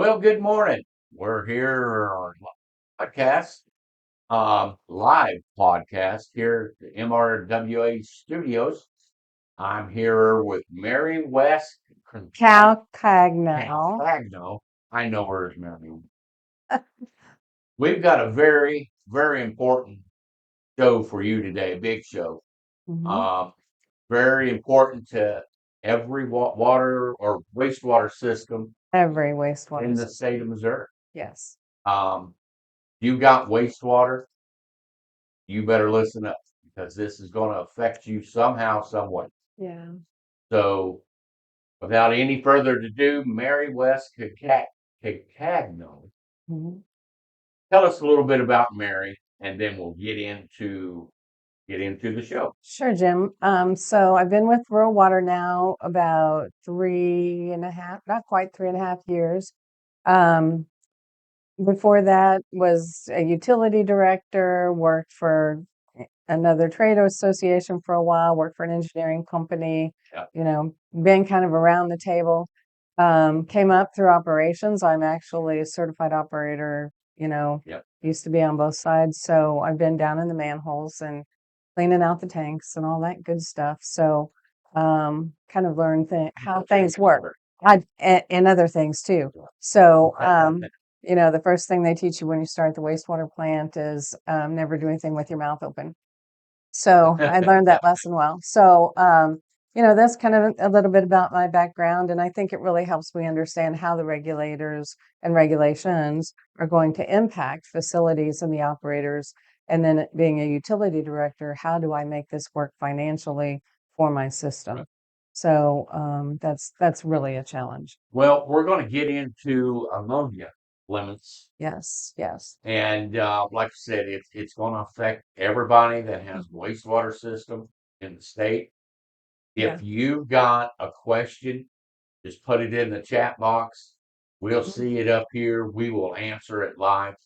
Well, good morning. We're here on podcast, live podcast here at the MRWA studios. I'm here with Mary West Calcagno. Calcagno. I know her as Mary. We've got a very, very important show for you today, a big show. Mhm. Um, very important to every water or wastewater system Every in wastewater the system. state of Missouri. Yes. Um, you got wastewater, you better listen up because this is going to affect you somehow, some way. Yeah. So, without any further ado, Mary West Calcagno, Mhm. tell us a little bit about Mary, and then we'll get into the show. Sure, Jim. So I've been with Rural Water now about 3.5, not quite 3.5 years. Um, Before that was a utility director, worked for another trade association for a while, worked for an engineering company, Yeah, been kind of around the table. Came up through operations. I'm actually a certified operator, yeah. used to be on both sides. So I've been down in the manholes and cleaning out the tanks and all that good stuff. So kind of learned how things work. And other things too. So the first thing they teach you when you start the wastewater plant is never do anything with your mouth open. So I learned that lesson well. So, that's kind of a little bit about my background. And I think it really helps me understand how the regulators and regulations are going to impact facilities and the operators. And then being a utility director, how do I make this work financially for my system? So that's really a challenge. Well, we're going to get into ammonia limits, Yes, yes. and like I said, it's going to affect everybody that has Mhm. wastewater system in the state. Yeah. If you got a question, just put it in the chat box. We'll Mhm. see it up here. We will answer it live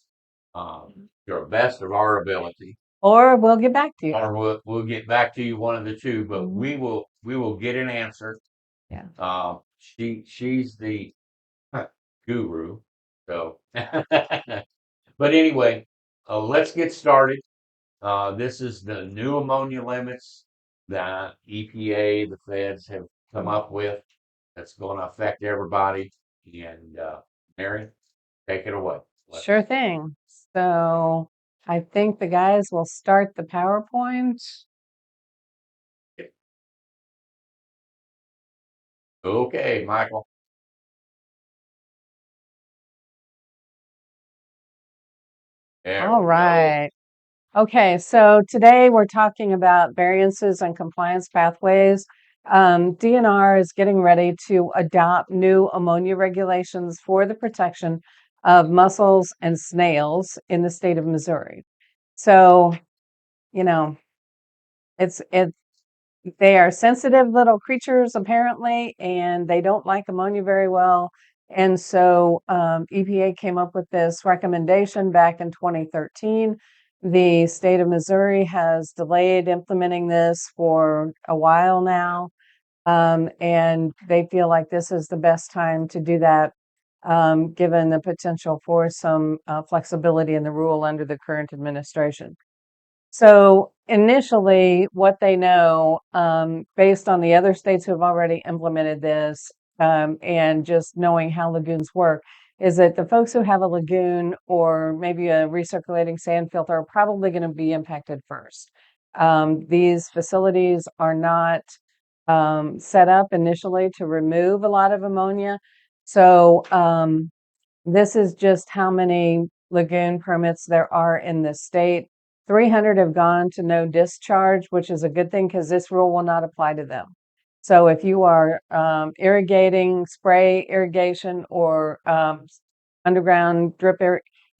to the best of our ability, Or we'll get back to you. or we'll get back to you one of the two. But Mhm. we will get an answer. Yeah. She's the guru. So, but anyway, let's get started. This is the new ammonia limits that EPA, the feds have come Mhm. up with. That's going to affect everybody. And Mary, take it away. Sure thing. So I think the guys will start the PowerPoint. Okay, Michael. There All we go. right. Okay, so today we're talking about variances and compliance pathways. DNR is getting ready to adopt new ammonia regulations for the protection of mussels and snails in the state of Missouri. So, you know, it's they are sensitive little creatures apparently, and they don't like ammonia very well. And so EPA came up with this recommendation back in 2013. The state of Missouri has delayed implementing this for a while now, and they feel like this is the best time to do that, given the potential for some flexibility in the rule under the current administration. So initially, what they know, based on the other states who have already implemented this, and just knowing how lagoons work, is that the folks who have a lagoon or maybe a recirculating sand filter are probably going to be impacted first. These facilities are not set up initially to remove a lot of ammonia. So this is just how many lagoon permits there are in the state. 300 have gone to no discharge, which is a good thing because this rule will not apply to them. So if you are irrigating, spray irrigation, or underground drip,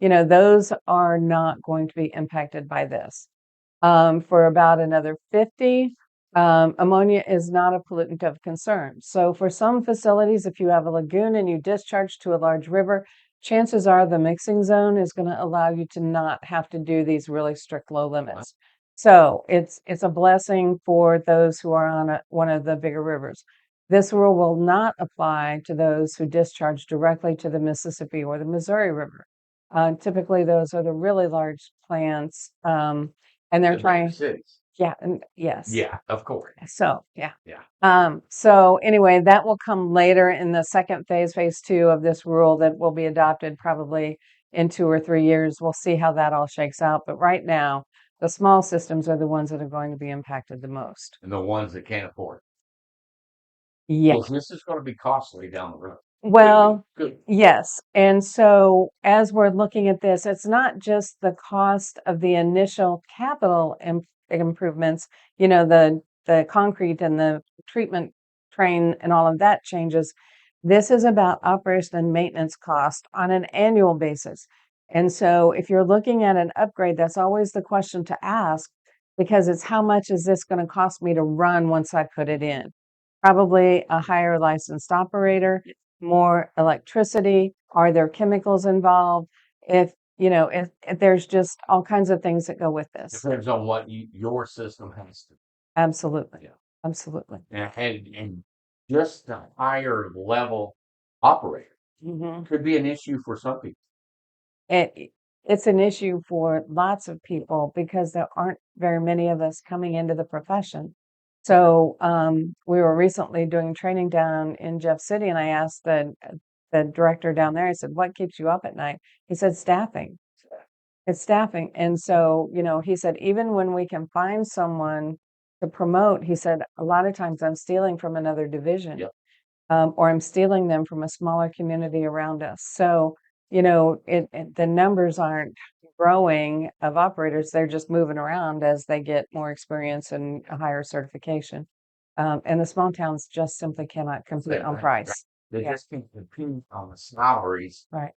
those are not going to be impacted by this. For about another 50, ammonia is not a pollutant of concern. So for some facilities, if you have a lagoon and you discharge to a large river, chances are the mixing zone is going to allow you to not have to do these really strict low limits. So it's a blessing for those who are on one of the bigger rivers. This rule will not apply to those who discharge directly to the Mississippi or the Missouri River. Typically, those are the really large plants, and they're The big trying. cities. Yeah, and yes. Yeah, of course. So yeah. Yeah. So anyway, that will come later in the second phase, phase 2 of this rule that will be adopted probably in 2 or 3 years. We'll see how that all shakes out. But right now, the small systems are the ones that are going to be impacted the most. And the ones that can't afford it. Yeah. Well, this is going to be costly down the road. Well, Good. yes. And so as we're looking at this, it's not just the cost of the initial capital improvements, the concrete and the treatment train and all of that changes. This is about operation and maintenance cost on an annual basis. And so if you're looking at an upgrade, that's always the question to ask, because it's how much is this going to cost me to run once I put it in? Probably a higher licensed operator, more electricity. Are there chemicals involved? If there's just all kinds of things that go with this. Depends on what your system has to. Absolutely. Yeah. Absolutely. And just the higher level operator could be an issue for some people. It's an issue for lots of people because there aren't very many of us coming into the profession. So we were recently doing training down in Jeff City, and I asked the director down there, I said, what keeps you up at night? He said, staffing. It's staffing. And so, he said, even when we can find someone to promote, he said, a lot of times I'm stealing from another division. Yep. Or I'm stealing them from a smaller community around us. So, the numbers aren't growing of operators. They're just moving around as they get more experience and a higher certification. And the small towns just simply cannot compete on price. They just can't compete on the salaries. Right.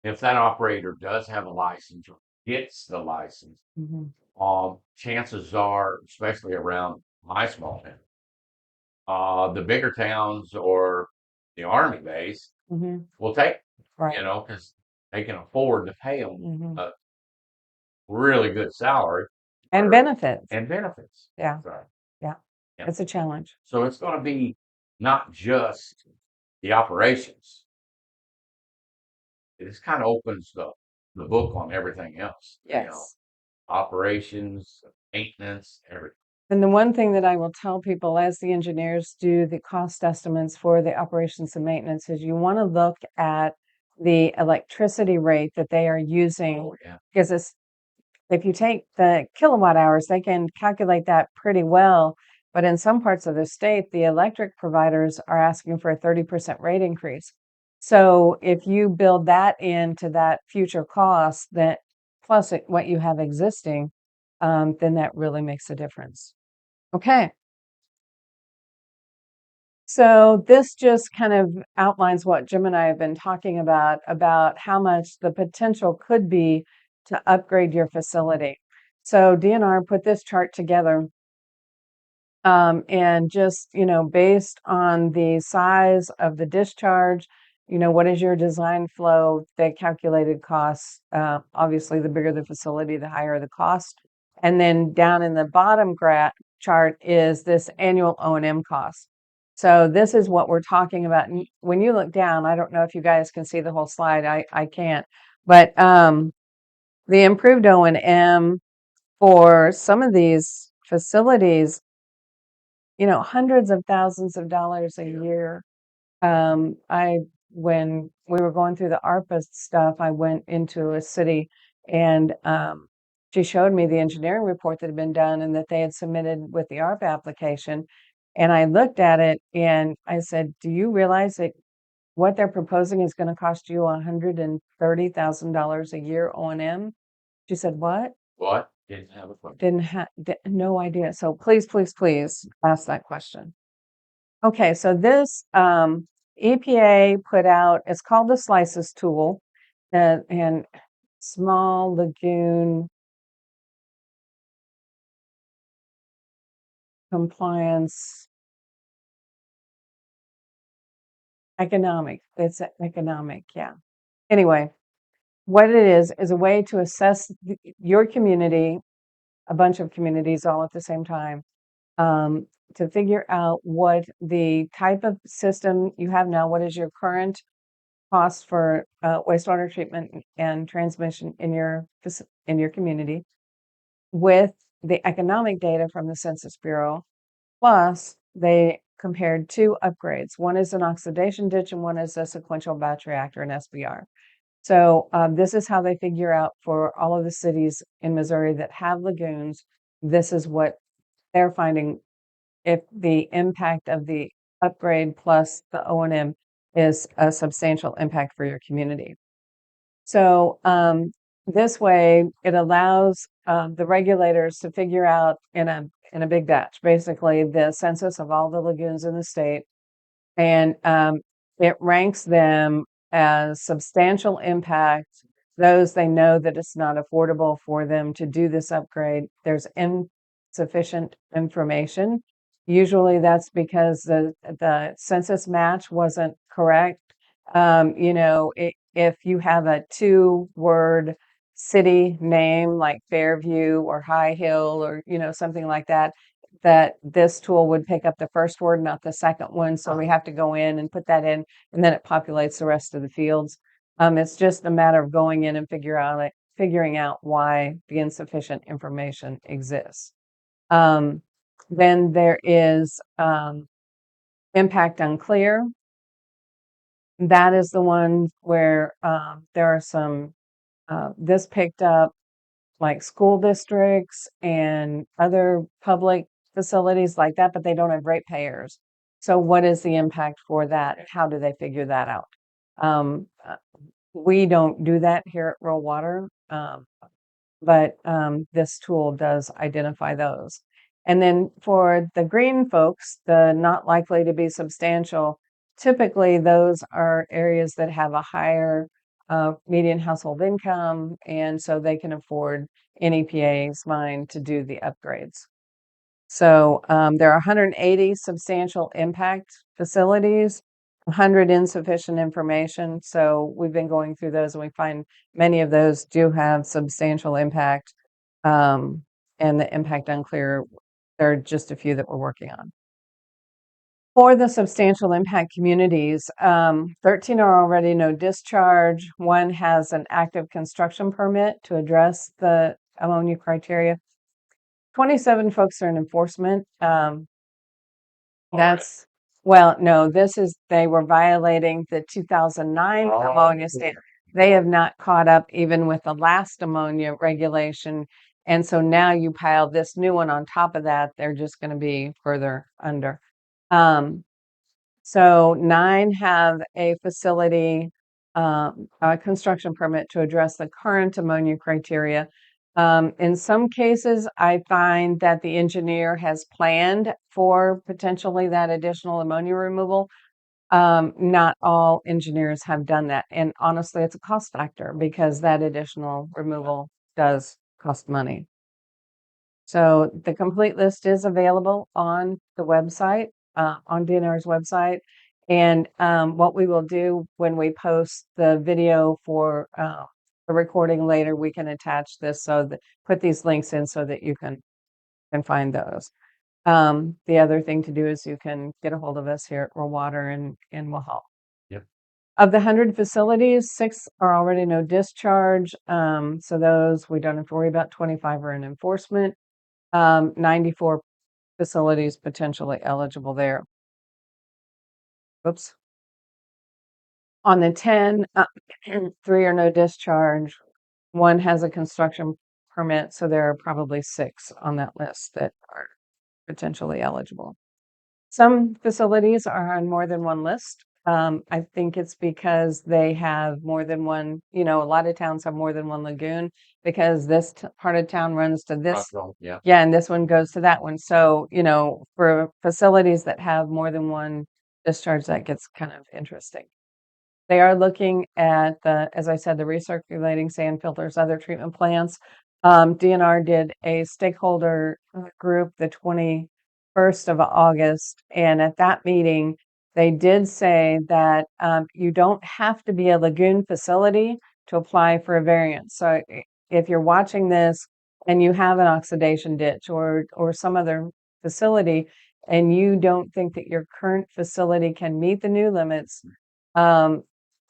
If that operator does have a license or gets the license, chances are, especially around my small town, the bigger towns or the Army base will take, Right. because they can afford to pay them a really good salary And benefits. and benefits. Yeah. So, Yeah. yeah. It's a challenge. So it's going to be not just the operations. It just kind of opens the book on everything else. Yes. Operations, maintenance, everything. And the one thing that I will tell people as the engineers do the cost estimates for the operations and maintenance is you want to look at the electricity rate that they are using. Oh, yeah. Because if you take the kilowatt hours, they can calculate that pretty well. But in some parts of the state, the electric providers are asking for a 30% rate increase. So if you build that into that future cost, that plus what you have existing, then that really makes a difference. Okay. So this just kind of outlines what Jim and I have been talking about how much the potential could be to upgrade your facility. So DNR put this chart together, and just, based on the size of the discharge, what is your design flow, the calculated costs. Obviously, the bigger the facility, the higher the cost. And then down in the bottom chart is this annual O&M cost. So this is what we're talking about. And when you look down, I don't know if you guys can see the whole slide. I can't. But the improved O&M for some of these facilities, hundreds of thousands of dollars a year. When we were going through the ARPA stuff, I went into a city and she showed me the engineering report that had been done and that they had submitted with the ARPA application. And I looked at it and I said, do you realize that what they're proposing is going to cost you $130,000 a year O&M? She said, what? What? Didn't have a clue. Didn't have no idea. So please ask that question. Okay, so this EPA put out, it's called the Slices tool, and small lagoon compliance economic. It's economic, yeah. Anyway, what it is a way to assess your community, a bunch of communities all at the same time, to figure out what the type of system you have now, what is your current cost for wastewater treatment and transmission in your community, with the economic data from the Census Bureau. Plus, they compared two upgrades. One is an oxidation ditch and one is a sequential batch reactor, an SBR. So this is how they figure out for all of the cities in Missouri that have lagoons. This is what they're finding, if the impact of the upgrade plus the O&M is a substantial impact for your community. So this way, it allows the regulators to figure out in a big batch, basically the census of all the lagoons in the state, and it ranks them as substantial impact. Those they know that it's not affordable for them to do this upgrade. There's insufficient information. Usually that's because the census match wasn't correct. If you have a 2-word city name like Fairview or High Hill or, something like that, that this tool would pick up the first word, not the second one. So we have to go in and put that in, and then it populates the rest of the fields. It's just a matter of going in and figuring out why the insufficient information exists. Then there is impact unclear. That is the one where there are some, this picked up like school districts and other public facilities like that, but they don't have ratepayers. So what is the impact for that? How do they figure that out? We don't do that here at Rural Water, but this tool does identify those. And then for the green folks, the not likely to be substantial, typically those are areas that have a higher median household income, and so they can afford NEPA's mine to do the upgrades. So there are 180 substantial impact facilities, 100 insufficient information. So we've been going through those, and we find many of those do have substantial impact, and the impact unclear. There are just a few that we're working on. For the substantial impact communities, 13 are already no discharge. 1 has an active construction permit to address the ammonia criteria. 27 folks are in enforcement. That's, well, no, they were violating the 2009 ammonia standard. They have not caught up even with the last ammonia regulation. And so now you pile this new one on top of that, they're just going to be further under. So 9 have a facility, a construction permit to address the current ammonia criteria. In some cases, I find that the engineer has planned for potentially that additional ammonia removal. Not all engineers have done that. And honestly, it's a cost factor because that additional removal does cost money. So the complete list is available on the website, on DNR's website. And what we will do when we post the video for the recording later, we can attach this, so that put these links in so that you can find those. The other thing to do is you can get a hold of us here at Rural Water, and we'll help. Yep. Of the 100 facilities, 6 are already no discharge. So those we don't have to worry about. 25 are in enforcement. 94 facilities potentially eligible there. Oops. On the 10, 3 are no discharge. 1 has a construction permit, so there are probably 6 on that list that are potentially eligible. Some facilities are on more than one list. I think it's because they have more than one, a lot of towns have more than one lagoon, because this part of town runs to this. Yeah. Yeah, and this one goes to that one. So, for facilities that have more than one discharge, that gets kind of interesting. They are looking at as I said, the recirculating sand filters, other treatment plants. DNR did a stakeholder group the 21st of August, and at that meeting, they did say that you don't have to be a lagoon facility to apply for a variance. So if you're watching this and you have an oxidation ditch or some other facility, and you don't think that your current facility can meet the new limits, um,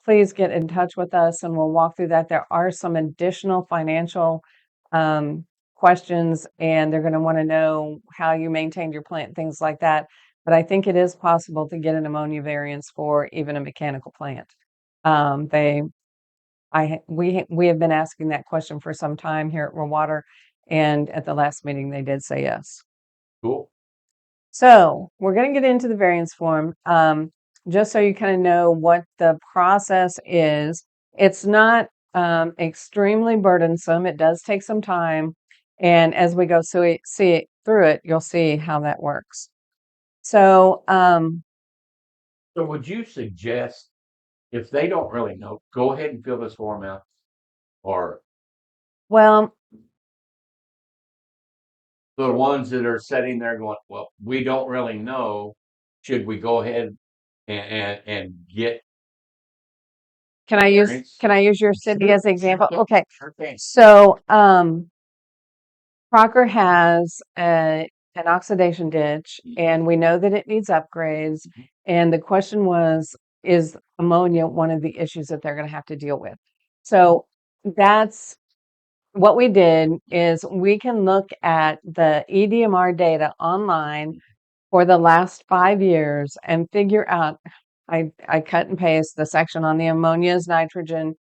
please get in touch with us and we'll walk through that. There are some additional financial um, questions, and they're going to want to know how you maintained your plant, things like that. But I think it is possible to get an ammonia variance for even a mechanical plant. They we have been asking that question for some time here at Wastewater, and at the last meeting they did say yes. Cool. So we're going to get into the variance form, just so you kind of know what the process is. It's not extremely burdensome. It does take some time, and as we go see it through it, you'll see how that works. So So would you suggest, if they don't really know, go ahead and fill this form out? Or well, the ones that are sitting there going, well, we don't really know, should we go ahead and get can I use variance? your city Sure. as an example? Sure. Okay. Sure thing. So Crocker has an oxidation ditch, and we know that it needs upgrades. And the question was, is ammonia one of the issues that they're going to have to deal with? So that's what we did. Is we can look at the EDMR data online for the last 5 years and figure out. I cut and paste the section on the ammonia is nitrogen,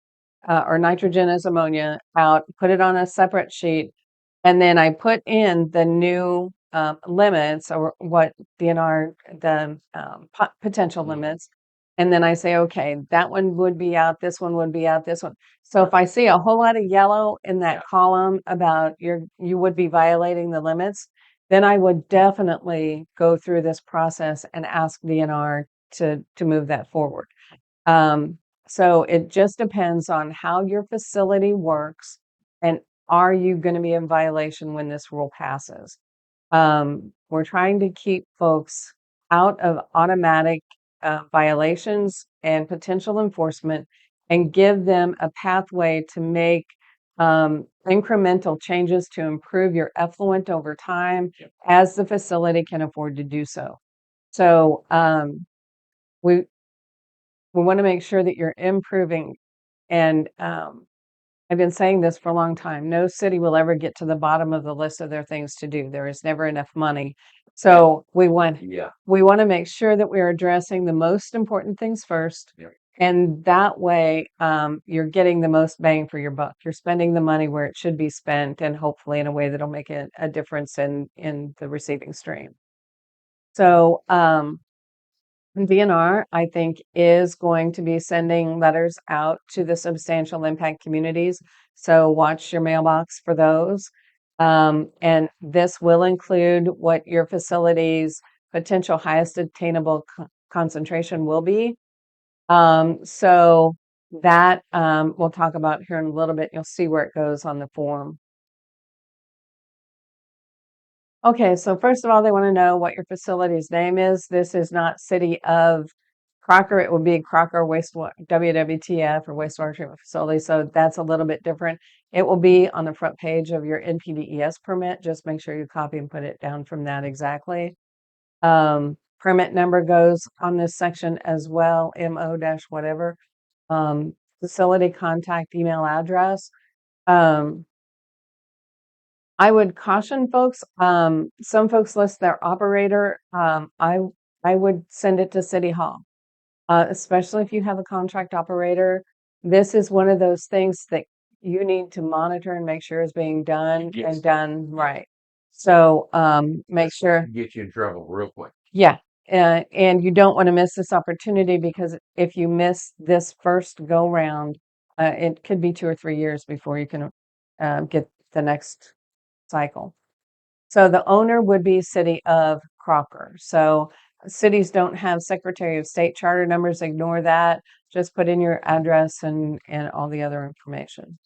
or nitrogen is ammonia out, put it on a separate sheet, and then I put in the new limits, or what DNR, the potential limits. And then I say, okay, that one would be out, this one would be out, this one. So if I see a whole lot of yellow in that column about you would be violating the limits, then I would definitely go through this process and ask DNR to move that forward. So it just depends on how your facility works, and are you going to be in violation when this rule passes. We're trying to keep folks out of automatic violations and potential enforcement, and give them a pathway to make incremental changes to improve your effluent over time as the facility can afford to do so. So we want to make sure that you're improving. And I've been saying this for a long time. No city will ever get to the bottom of the list of their things to do. There is never enough money. So we want to make sure that we're addressing the most important things first. Yeah. And that way, you're getting the most bang for your buck. You're spending the money where it should be spent, and hopefully in a way that'll make a difference in the receiving stream. So DNR, I think, is going to be sending letters out to the substantial impact communities. So watch your mailbox for those. And this will include what your facility's potential highest attainable concentration will be. So that we'll talk about here in a little bit. You'll see where it goes on the form. Okay, so first of all, they want to know what your facility's name is. This is not City of Crocker. It would be Crocker Wastewater, WWTF, or Wastewater Treatment Facility. So that's a little bit different. It will be on the front page of your NPDES permit. Just make sure you copy and put it down from that exactly. Permit number goes on this section as well, MO-whatever. Facility contact email address. I would caution folks, some folks list their operator. I would send it to City Hall, especially if you have a contract operator. This is one of those things that you need to monitor and make sure is being done and done right. So make sure. Get you in trouble real quick. Yeah. And you don't want to miss this opportunity, because if you miss this first go round, it could be 2 or 3 years before you can get the next cycle. So the owner would be City of Crocker. So cities don't have Secretary of State charter numbers. Ignore that. Just put in your address and all the other information.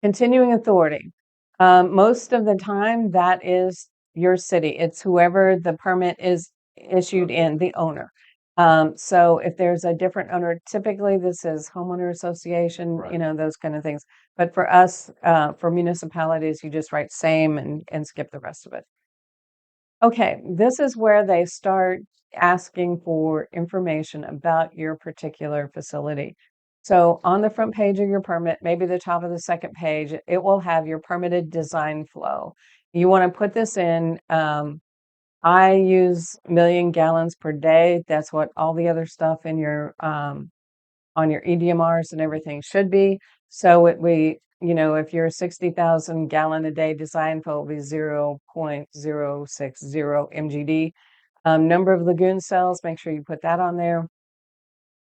Continuing authority. Most of the time, that is your city. It's whoever the permit is issued in, the owner. So if there's a different owner, typically this is homeowner association, Right. those kind of things. But for us, for municipalities, you just write same and skip the rest of it. Okay, this is where they start asking for information about your particular facility. So on the front page of your permit, maybe the top of the second page, it will have your permitted design flow. You want to put this in. I use 1 million gallons per day. That's what all the other stuff in your on your EDMRs and everything should be. So if you're 60,000 gallon a day design flow, will be 0.060 MGD. Number of lagoon cells, make sure you put that on there.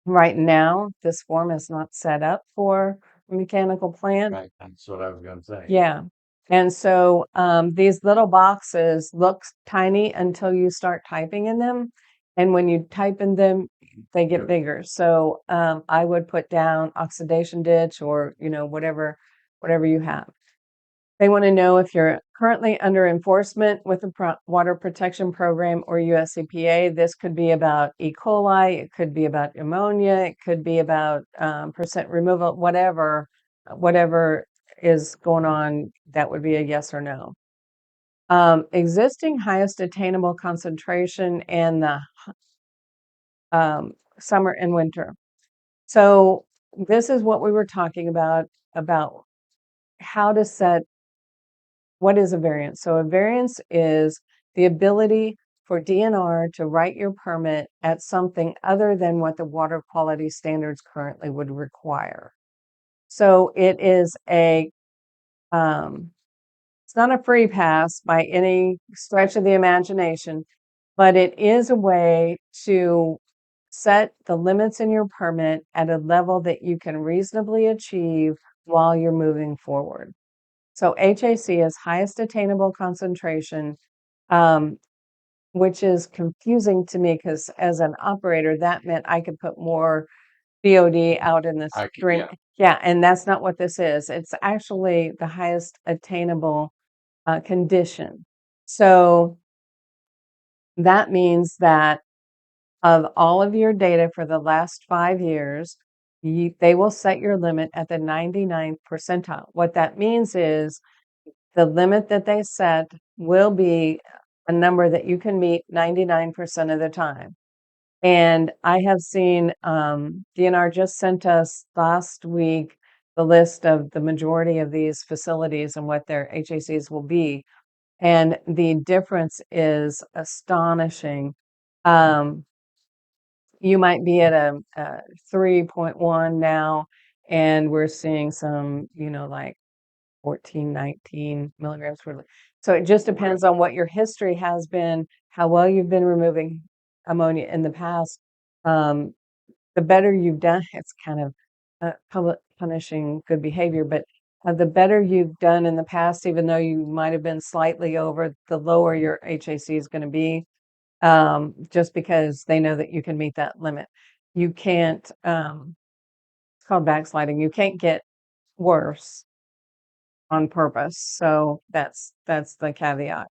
Right now, this form is not set up for a mechanical plant. Right. That's what I was going to say. Yeah. And so these little boxes look tiny until you start typing in them. And when you type in them, they get Sure. bigger. So I would put down oxidation ditch or, whatever you have. They want to know if you're currently under enforcement with the Water Protection Program or US EPA. This could be about E. coli, it could be about ammonia, it could be about percent removal, whatever is going on. That would be a yes or no. Existing highest attainable concentration and the summer and winter. So this is what we were talking about how to set. What is a variance? So a variance is the ability for DNR to write your permit at something other than what the water quality standards currently would require. So it is it's not a free pass by any stretch of the imagination, but it is a way to set the limits in your permit at a level that you can reasonably achieve while you're moving forward. So HAC is highest attainable concentration, um, which is confusing to me because as an operator, that meant I could put more BOD out in the stream. Yeah. Yeah, and that's not what this is. It's actually the highest attainable condition. So that means that of all of your data for the last 5 years, they will set your limit at the 99th percentile. What that means is the limit that they set will be a number that you can meet 99% of the time. And I have seen DNR just sent us last week the list of the majority of these facilities and what their HACs will be. And the difference is astonishing. Um, you might be at a 3.1 now, and we're seeing some, like 14, 19 milligrams per liter. So it just depends on what your history has been, how well you've been removing ammonia in the past. Um, the better you've done, it's kind of punishing good behavior, but the better you've done in the past, even though you might have been slightly over, the lower your HAC is going to be, just because they know that you can meet that limit. You can't, it's called backsliding. You can't get worse on purpose. So that's the caveat.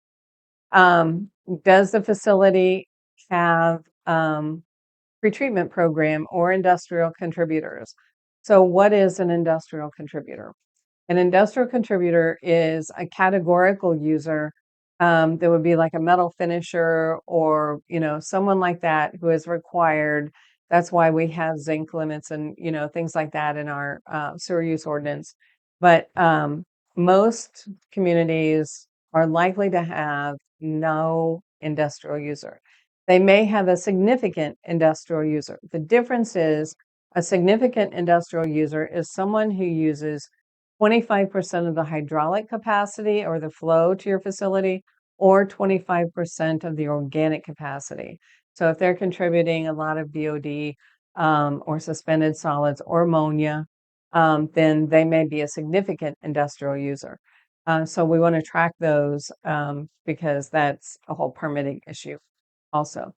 Um, does the facility have pretreatment program or industrial contributors? So what is an industrial contributor? An industrial contributor is a categorical user that would be like a metal finisher or, someone like that who is required. That's why we have zinc limits and, things like that in our sewer use ordinance. But most communities are likely to have no industrial user. They may have a significant industrial user. The difference is a significant industrial user is someone who uses 25% of the hydraulic capacity or the flow to your facility, or 25% of the organic capacity. So if they're contributing a lot of BOD or suspended solids or ammonia, then they may be a significant industrial user. So we want to track those because that's a whole permitting issue also.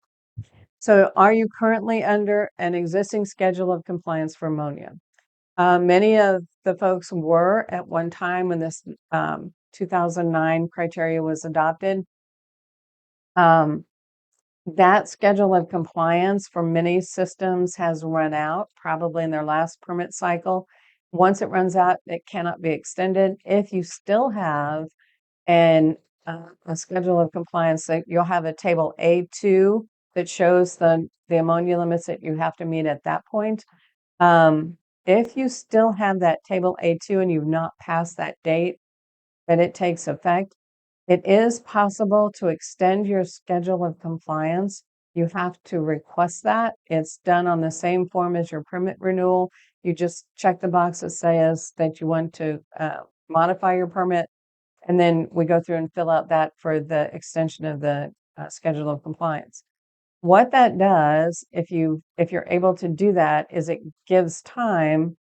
So are you currently under an existing schedule of compliance for ammonia? Many of the folks were at one time when this 2009 criteria was adopted. That schedule of compliance for many systems has run out, probably in their last permit cycle. Once it runs out, it cannot be extended. If you still have an a schedule of compliance that you'll have a table A2 that shows the ammonia limits that you have to meet at that point. If you still have that table A2 and you've not passed that date that it takes effect, it is possible to extend your schedule of compliance. You have to request that. It's done on the same form as your permit renewal. You just check the box that says that you want to modify your permit, and then we go through and fill out that for the extension of the schedule of compliance. What that does, if you're able to do that, is it gives time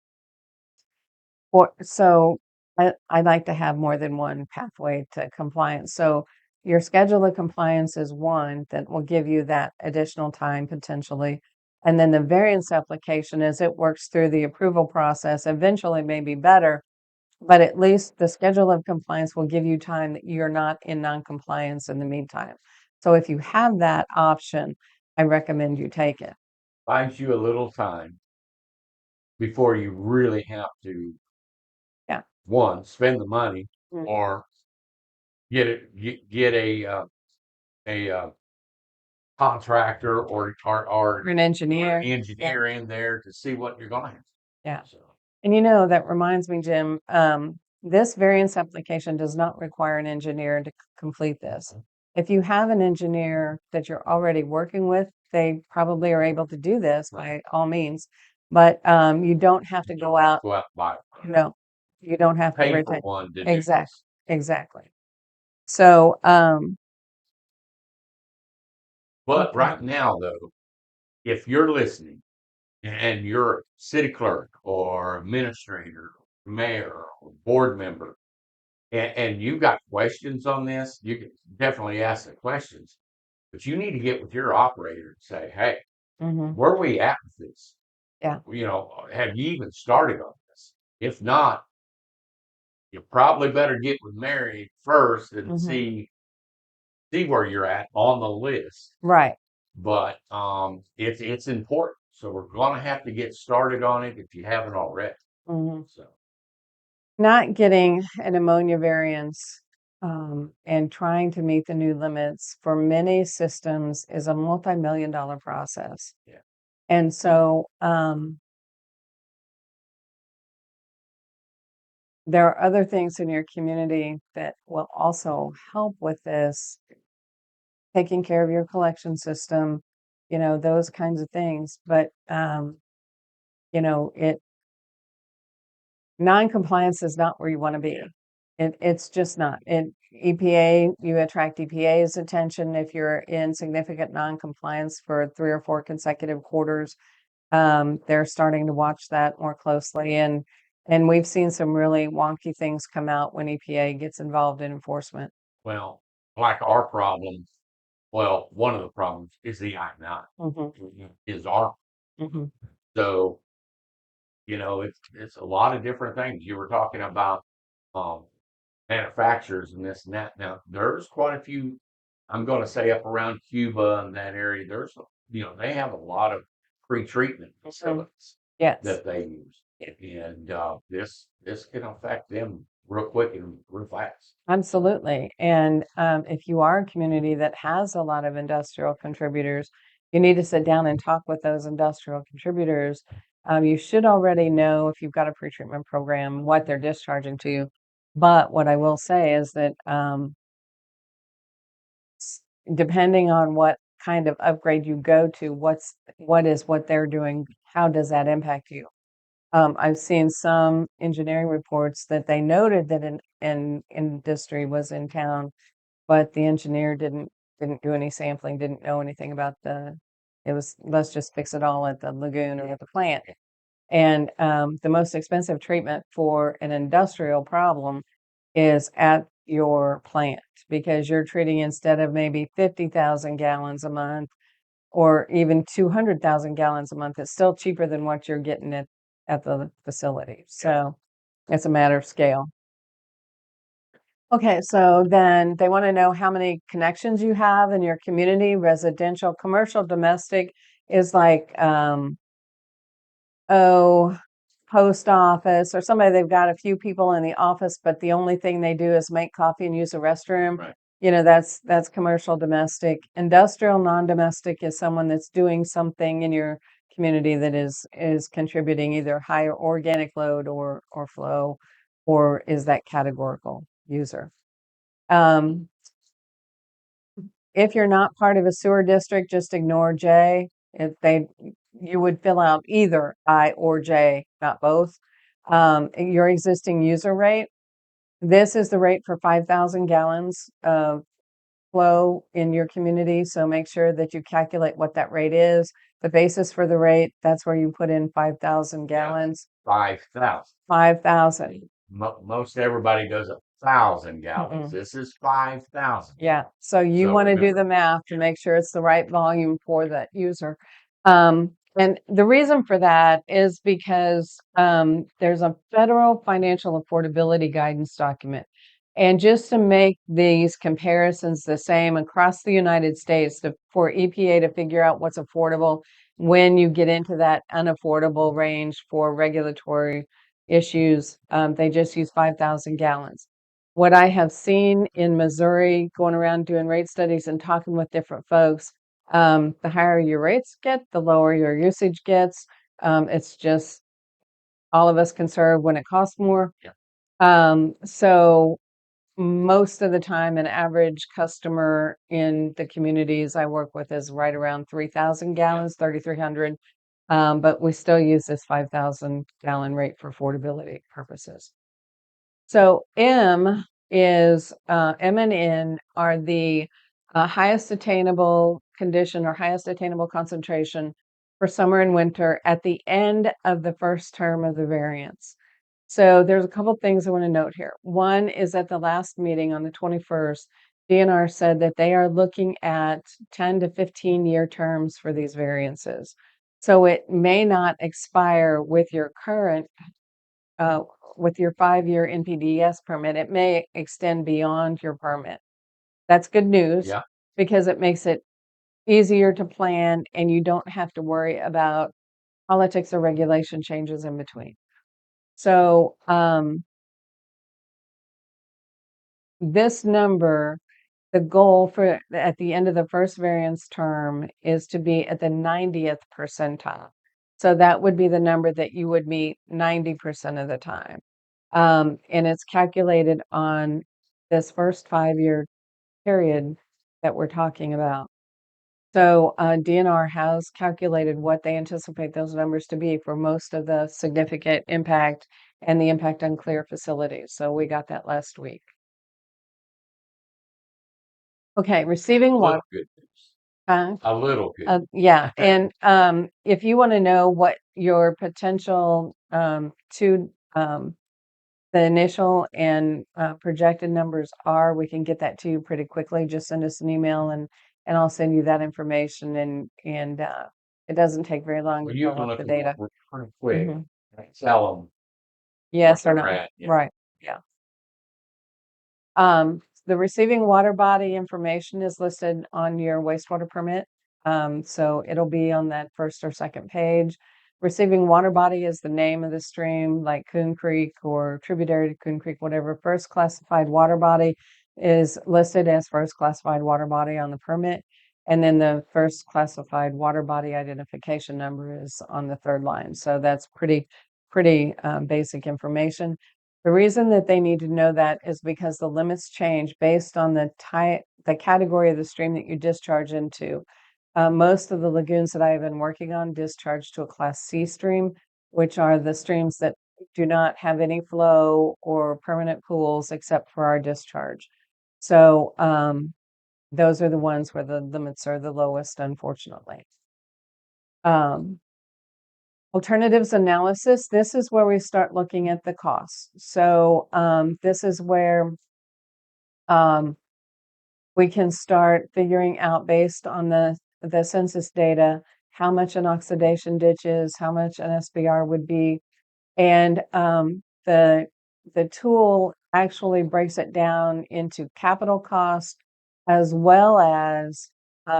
so I like to have more than one pathway to compliance. So your schedule of compliance is one that will give you that additional time potentially. And then the variance application, as it works through the approval process, eventually may be better, but at least the schedule of compliance will give you time that you're not in non-compliance in the meantime. So if you have that option, I recommend you take it. Buys you a little time before you really have to, Yeah. one, spend the money Mm. or get a contractor or An engineer. Yeah. engineer in there to see what you're going to have. Yeah. So, And that reminds me, Jim, this variance application does not require an engineer to complete this. If you have an engineer that you're already working with, they probably are able to do this by all means. But you don't have to go out. go out and buy it. No, you don't have to Pay for retain. one to do Exactly. this. Exactly. So, But okay. right now, though, if you're listening and you're a city clerk or administrator, mayor, or board member, and you've got questions on this, you can definitely ask the questions. But you need to get with your operator and say, hey, Hmm. where are we at with this? Yeah. Have you even started on this? If not, you probably better get with Mary first and Hmm. see where you're at on the list. Right. But it's important. So we're gonna have to get started on it if you haven't already. Hmm. So Not getting an ammonia variance and trying to meet the new limits for many systems is a multi-million-dollar process. yeah. And so there are other things in your community that will also help with this, taking care of your collection system, those kinds of things. But it non-compliance is not where you want to be. It's just not. EPA, you attract EPA's attention if you're in significant non-compliance for 3 or 4 consecutive quarters. They're starting to watch that more closely, and we've seen some really wonky things come out when EPA gets involved in enforcement. Well, like our problem, well, one of the problems is the I-9 Hmm. is our Hmm. so it's a lot of different things. You were talking about um manufacturers and this and that. Now there's quite a few, I'm gonna say up around Cuba and that area, they have a lot of pre-treatment facilities Yes. that they use. And this can affect them real quick and real fast. Absolutely. And if you are a community that has a lot of industrial contributors, you need to sit down and talk with those industrial contributors. You should already know if you've got a pretreatment program, what they're discharging to you. But what I will say is that depending on what kind of upgrade you go to, what they're doing, how does that impact you? I've seen some engineering reports that they noted that an industry was in town, but the engineer didn't do any sampling, didn't know anything about it was, let's just fix it all at the lagoon or at the plant. And the most expensive treatment for an industrial problem is at your plant because you're treating, instead of maybe 50,000 gallons a month or even 200,000 gallons a month, it's still cheaper than what you're getting at the facility. So it's a matter of scale. Okay, so then they want to know how many connections you have in your community, residential, commercial, domestic is like, oh, post office or somebody, they've got a few people in the office, but the only thing they do is make coffee and use the restroom. Right. That's commercial domestic. Industrial non-domestic is someone that's doing something in your community that is contributing either higher organic load or flow, or is that categorical user. Um, if you're not part of a sewer district, just ignore J. If they You would fill out either I or J, not both. Your existing user rate. This is the rate for 5,000 gallons of flow in your community. So make sure that you calculate what that rate is. The basis for the rate, that's where you put in 5,000 Yeah, gallons. 5,000. 5,000. Most everybody does 1,000 gallons. Mm-mm. This is 5,000. Yeah. So you So want to do remember, the math to make sure it's the right volume for that user. And the reason for that is because there's a federal financial affordability guidance document. And just to make these comparisons the same across the United States, for EPA to figure out what's affordable when you get into that unaffordable range for regulatory issues, they just use 5,000 gallons. What I have seen in Missouri, going around doing rate studies and talking with different folks, the higher your rates get, the lower your usage gets. It's just all of us conserve when it costs more. yeah, So most of the time, an average customer in the communities I work with is right around 3,000 yeah, gallons, 3,300. But we still use this 5,000 gallon rate for affordability purposes. So M and N are the highest attainable condition or highest attainable concentration for summer and winter at the end of the first term of the variance. So there's a couple things I want to note here. One is at the last meeting on the 21st, DNR said that they are looking at 10 to 15-year terms for these variances. So it may not expire with your current uh, with your 5-year NPDES permit. It may extend beyond your permit. That's good news yeah. because it makes it easier to plan and you don't have to worry about politics or regulation changes in between. So this number, the goal for at the end of the first variance term is to be at the 90th percentile. So that would be the number that you would meet 90% of the time. And it's calculated on this first 5-year period that we're talking about. So DNR has calculated what they anticipate those numbers to be for most of the significant impact and the impact on clear facilities. So we got that last week. Okay, receiving A water. little good news. Uh, A little good yeah, news. and if you want to know what your potential the initial and projected numbers are, we can get that to you pretty quickly. Just send us an email and I'll send you that information and it doesn't take very long Well, to you pull can up look the them data. up pretty quick Hmm. and tell them what Yes or they're no? at. Yeah. Right. Yeah. The receiving water body information is listed on your wastewater permit. So it'll be on that first or second page. Receiving water body is the name of the stream, like Coon Creek or tributary to Coon Creek, whatever. First classified water body is listed as first classified water body on the permit. And then the first classified water body identification number is on the third line. So that's pretty basic information. The reason that they need to know that is because the limits change based on the category of the stream that you discharge into. Most of the lagoons that I have been working on discharge to a Class C stream, which are the streams that do not have any flow or permanent pools except for our discharge. So those are the ones where the limits are the lowest, unfortunately. Um, Alternatives analysis, this is where we start looking at the costs. So this is where um, we can start figuring out based on the census data how much an oxidation ditch is, how much an SBR would be, and the tool actually breaks it down into capital cost as well as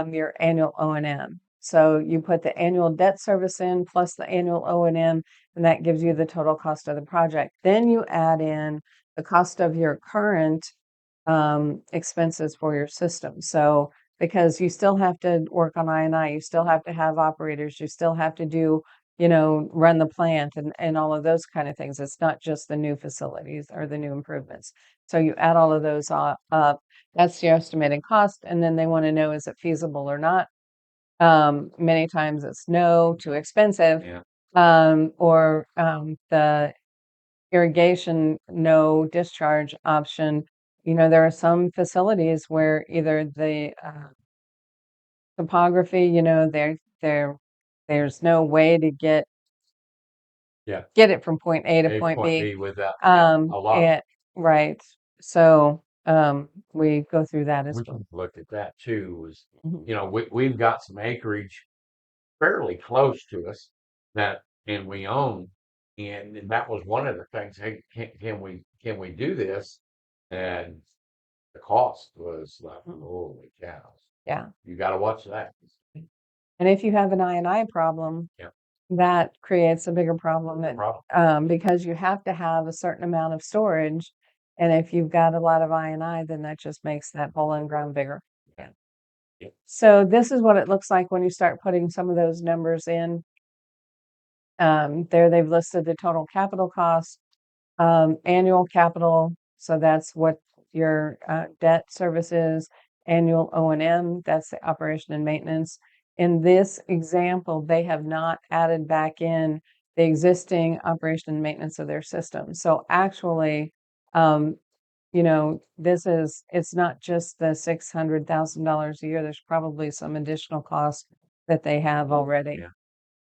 your annual O&M. So you put the annual debt service in plus the annual O&M, and that gives you the total cost of the project. Then you add in the cost of your current expenses for your system. So because you still have to work on I&I, you still have to have operators, you still have to do, run the plant and all of those kind of things. It's not just the new facilities or the new improvements. So you add all of those up, that's the estimated cost, and then they want to know, is it feasible or not? Many times it's no, too expensive, Yeah. or the irrigation, no discharge option. There are some facilities where either the topography, there's no way to Yeah. get it from point A to A point point B. B without a lot. Right. So we go through that as We well. can look at that too. Was Mhm. we've got some acreage fairly close to us that and we own, and that was one of the things. Hey, can we do this? And the cost was like, Mhm. holy cows! Yeah. You got to watch that. And if you have an I&I problem, Yeah, that creates a bigger problem problem. because you have to have a certain amount of storage. And if you've got a lot of I&I, then that just makes that hole in ground bigger. Yeah. Yeah. So this is what it looks like when you start putting some of those numbers in. There they've listed the total capital cost, annual capital. So that's what your debt service is, annual O&M, that's the operation and maintenance. In this example, they have not added back in the existing operation and maintenance of their system. So actually, um, it's not just the $600,000 a year. There's probably some additional costs that they have already. Yeah.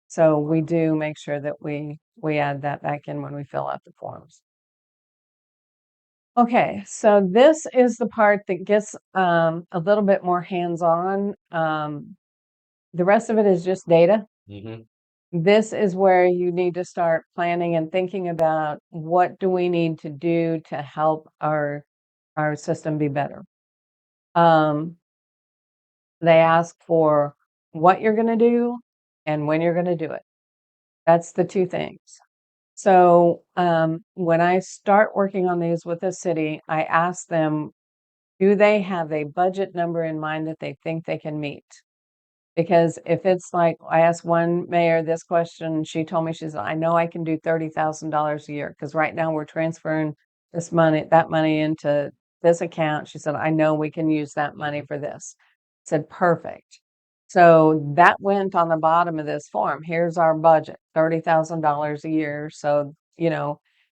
So we do make sure that we add that back in when we fill out the forms. Okay, so this is the part that gets a little bit more hands-on. The rest of it is just data. Mm-hmm. This is where you need to start planning and thinking about what do we need to do to help our system be better. They ask for what you're going to do and when you're going to do it. That's the two things. So when I start working on these with the city, I ask them, do they have a budget number in mind that they think they can meet? Because if it's like, I asked one mayor this question, she told me, she said, I know I can do $30,000 a year because right now we're transferring that money into this account. She said, I know we can use that money for this. I said, perfect. So that went on the bottom of this form. Here's our budget, $30,000 a year. So,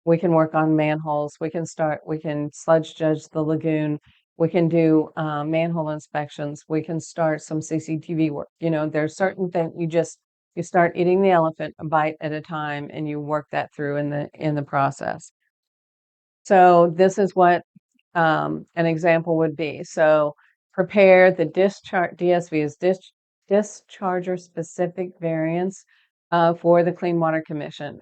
we can work on manholes. We can sludge judge the lagoon. We can do manhole inspections. We can start some CCTV work. There's certain things you start eating the elephant a bite at a time, and you work that through in the process. So this is what an example would be. So prepare the discharge. DSV is discharger specific variance for the Clean Water Commission.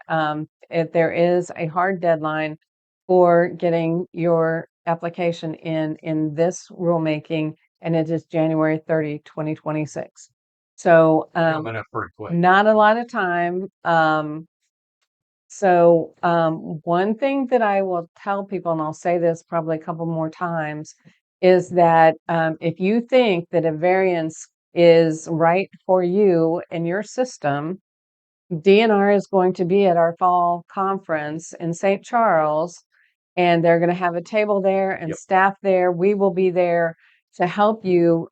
There is a hard deadline for getting your application in this rulemaking, and it is January 30, 2026. So Coming up pretty quick. not a lot of time. So one thing that I will tell people, and I'll say this probably a couple more times, is that if you think that a variance is right for you and your system, DNR is going to be at our fall conference in St. Charles, and they're going to have a table there and Yep. staff there. We will be there to help you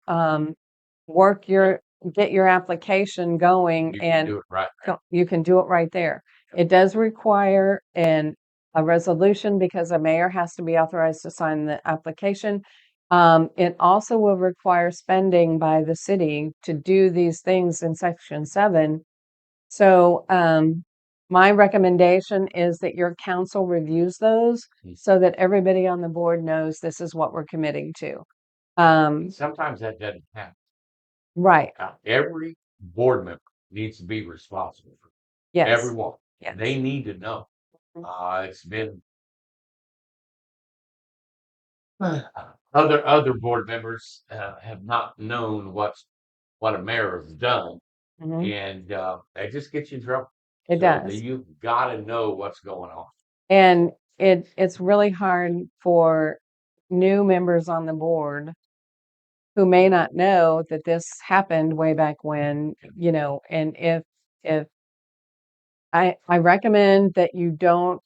work get your application going, You can and do it right. you can do it right there. It does require a resolution because a mayor has to be authorized to sign the application. It also will require spending by the city to do these things in Section 7. So my recommendation is that your council reviews those so that everybody on the board knows this is what we're committing to. Sometimes that doesn't happen. Right. Every board member needs to be responsible for Yes. everyone. Yes. They need to know. Mhm. It's been other board members have not known what a mayor has done, Mhm. and they just get you in trouble. It So does. you've got to know what's going on. And it's really hard for new members on the board who may not know that this happened way back when, and if I recommend that you don't.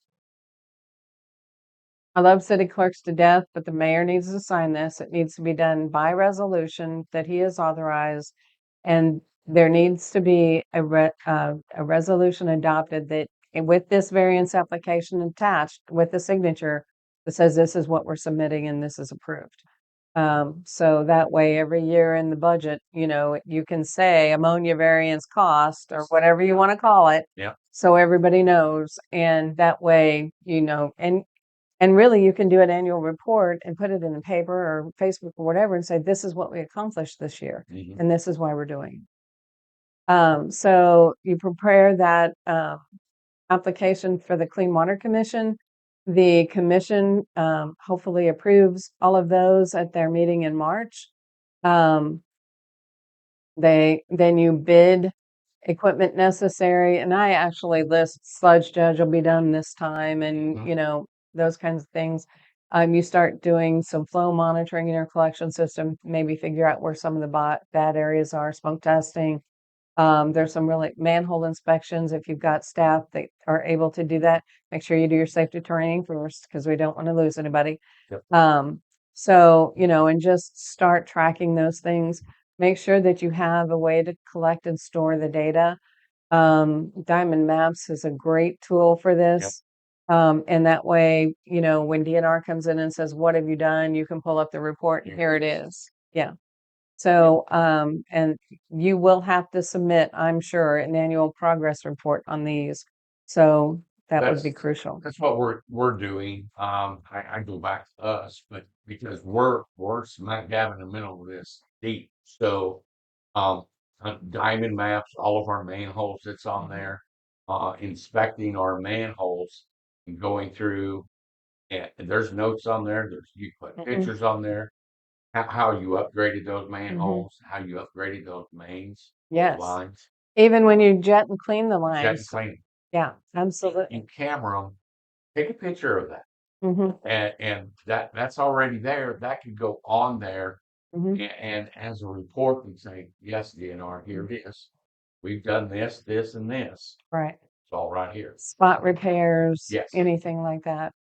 I love city clerks to death, but the mayor needs to sign this. It needs to be done by resolution that he has authorized, and there needs to be a resolution adopted that, and with this variance application attached with the signature that says this is what we're submitting and this is approved. So that way, every year in the budget, you can say ammonia variance cost or whatever you want to call it, Yeah. so everybody knows. And that way, and really, you can do an annual report and put it in the paper or Facebook or whatever and say, this is what we accomplished this year, Mhm. and this is why we're doing it. So you prepare that application for the Clean Water Commission. The commission hopefully approves all of those at their meeting in March. Um, then you bid equipment necessary, and I actually list sludge judge will be done this time, and Mhm. those kinds of things. You start doing some flow monitoring in your collection system, maybe figure out where some of the bad areas are, smoke testing. There's some really manhole inspections. If you've got staff that are able to do that, make sure you do your safety training first because we don't want to lose anybody. Yep. So, and just start tracking those things. Make sure that you have a way to collect and store the data. Diamond Maps is a great tool for Yep. this. And that way, when DNR comes in and says, what have you done? You can pull up the report and here it is. Yeah. So, and you will have to submit, I'm sure, an annual progress report on these. So that would be That's crucial. that's what we're doing. I go back to us, but because we're smack dab in the middle of this deep. So um diamond maps, all of our manholes that's on there, inspecting our manholes and going through, and there's notes on there, there's you put Mhm. pictures on there, how you upgraded those Mhm. manholes, how you upgraded those mains, Yes. lines, Even when you jet and clean the jet and lines. clean. Yeah, You absolutely. camera them, take a picture of that. Hmm. And that's already there. That could go on there, Hmm. and as a report and say, yes, DNR, here it is. We've done this, this, and this. Right. It's all right here. Spot repairs, Yes. anything like that.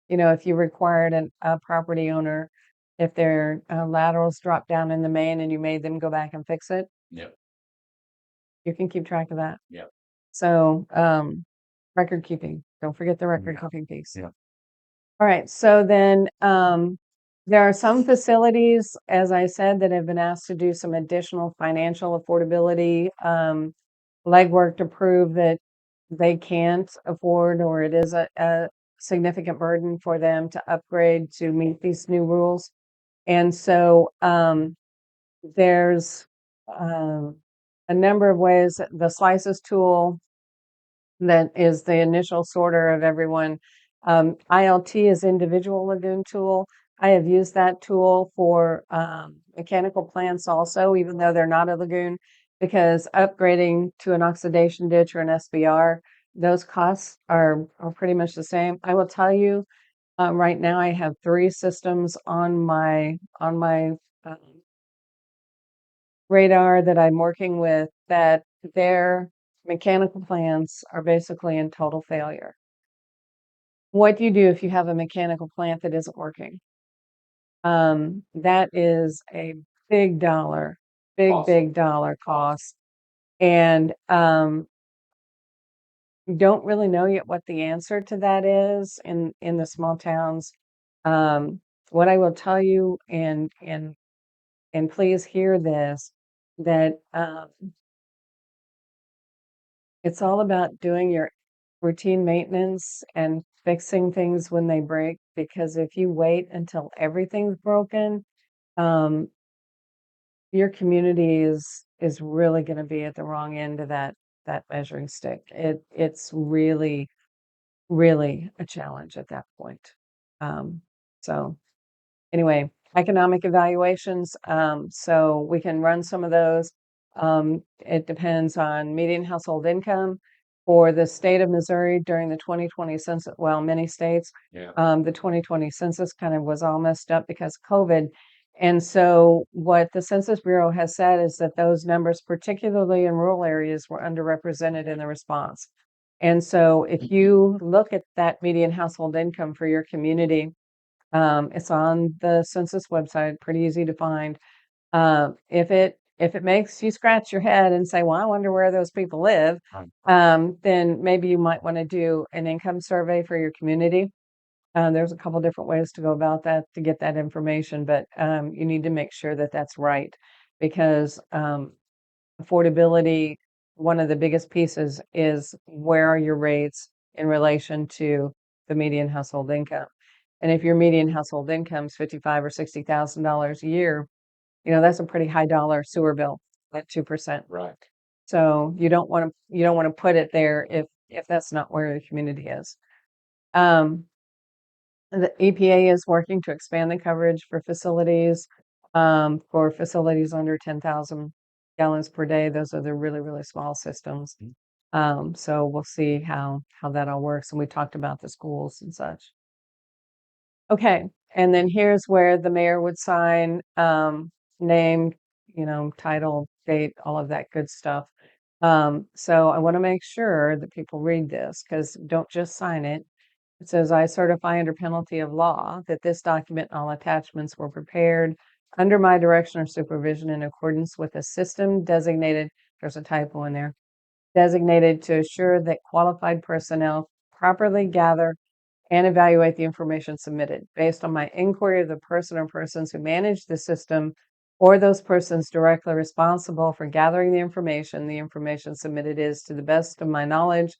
If you required a property owner, if their laterals dropped down in the main and you made them go back and fix it, Yep. you can keep track of that. Yep. So, record keeping. Don't forget the record Yeah. keeping piece. Yeah. All right. So then, there are some facilities, as I said, that have been asked to do some additional financial affordability legwork to prove that they can't afford, or it is a significant burden for them to upgrade to meet these new rules. And so there's um, a number of ways. The slices tool that is the initial sorter of everyone. ILT is individual lagoon tool. I have used that tool for mechanical plants also, even though they're not a lagoon, because upgrading to an oxidation ditch or an SBR, those costs are pretty much the same. I will tell you, right now I have 3 systems on my um, radar that I'm working with that their mechanical plants are basically in total failure. What do you do if you have a mechanical plant that isn't working? That is a big dollar, big dollar cost. And don't really know yet what the answer to that is in the small towns. Um, what I will tell you, and please hear this, that it's all about doing your routine maintenance and fixing things when they break, because if you wait until everything's broken, um, your community is really going to be at the wrong end of that measuring stick. It's really, really a challenge at that point. So anyway, economic evaluations. So we can run some of those. It depends on median household income. for the state of Missouri during the 2020 census. Well, many states, Yeah. the 2020 census kind of was all messed up because of COVID. And so, what the Census Bureau has said is that those numbers, particularly in rural areas, were underrepresented in the response. And so, if you look at that median household income for your community, it's on the census website, pretty easy to find. If it makes you scratch your head and say, "Well, I wonder where those people live," then maybe you might want to do an income survey for your community. There's a couple different ways to go about that to get that information, but you need to make sure that that's right because affordability, one of the biggest pieces is where are your rates in relation to the median household income. And if your median household income is 55 or $60,000 a year, that's a pretty high dollar sewer bill at 2%. Right. So you don't want to put it there if that's not where the community is. Um, the EPA is working to expand the coverage for facilities under 10,000 gallons per day. Those are the really, really small systems. So we'll see how that all works. And we talked about the schools and such. Okay, and then here's where the mayor would sign name, title, date, all of that good stuff. So I want to make sure that people read this because don't just sign it. It says, I certify under penalty of law that this document and all attachments were prepared under my direction or supervision in accordance with a system designated, there's a typo in there, designated to assure that qualified personnel properly gather and evaluate the information submitted based on my inquiry of the person or persons who manage the system or those persons directly responsible for gathering the information submitted is, to the best of my knowledge